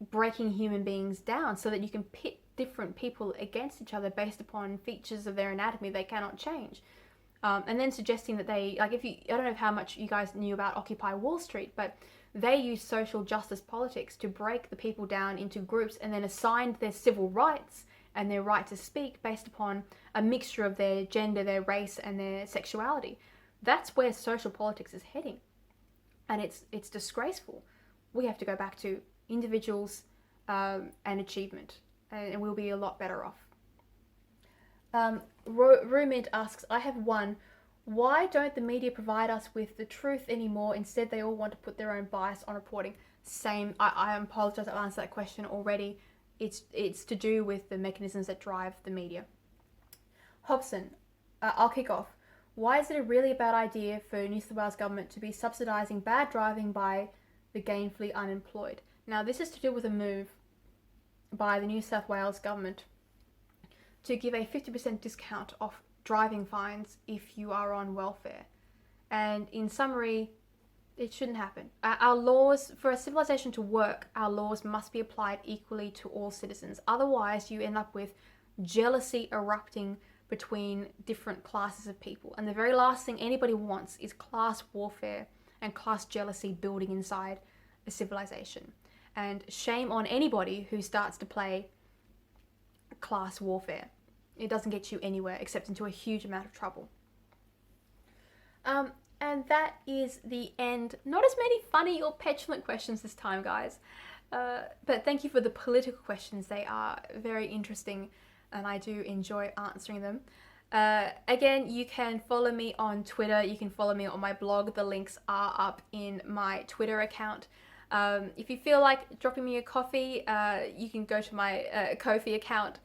breaking human beings down so that you can pit different people against each other based upon features of their anatomy they cannot change. And then suggesting that I don't know how much you guys knew about Occupy Wall Street, but they used social justice politics to break the people down into groups and then assigned their civil rights and their right to speak based upon a mixture of their gender, their race, and their sexuality. That's where social politics is heading. And it's disgraceful. We have to go back to individuals and achievement, and we'll be a lot better off. Rumid asks, I have one. Why don't the media provide us with the truth anymore? Instead, they all want to put their own bias on reporting. Same. I apologize, I've answered that question already. It's to do with the mechanisms that drive the media. Hobson, I'll kick off. Why is it a really bad idea for New South Wales government to be subsidising bad driving by the gainfully unemployed? Now, this is to do with a move by the New South Wales government to give a 50% discount off driving fines if you are on welfare. And in summary, it shouldn't happen. Our laws, for a civilization to work, our laws must be applied equally to all citizens. Otherwise, you end up with jealousy erupting between different classes of people. And the very last thing anybody wants is class warfare and class jealousy building inside a civilization. And shame on anybody who starts to play class warfare. It doesn't get you anywhere except into a huge amount of trouble. And that is the end. Not as many funny or petulant questions this time, guys. But thank you for the political questions. They are very interesting and I do enjoy answering them. Again, you can follow me on Twitter. You can follow me on my blog. The links are up in my Twitter account. If you feel like dropping me a coffee, you can go to my Ko-fi account.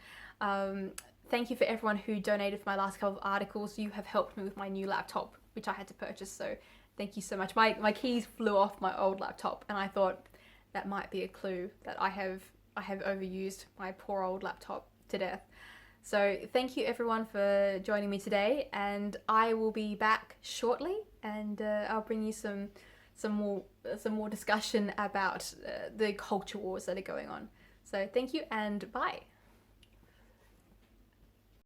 Thank you for everyone who donated for my last couple of articles. You have helped me with my new laptop, which I had to purchase, so thank you so much. My keys flew off my old laptop, and I thought that might be a clue that I have overused my poor old laptop to death. So thank you everyone for joining me today, and I will be back shortly, and I'll bring you some more discussion about the culture wars that are going on. So thank you and bye.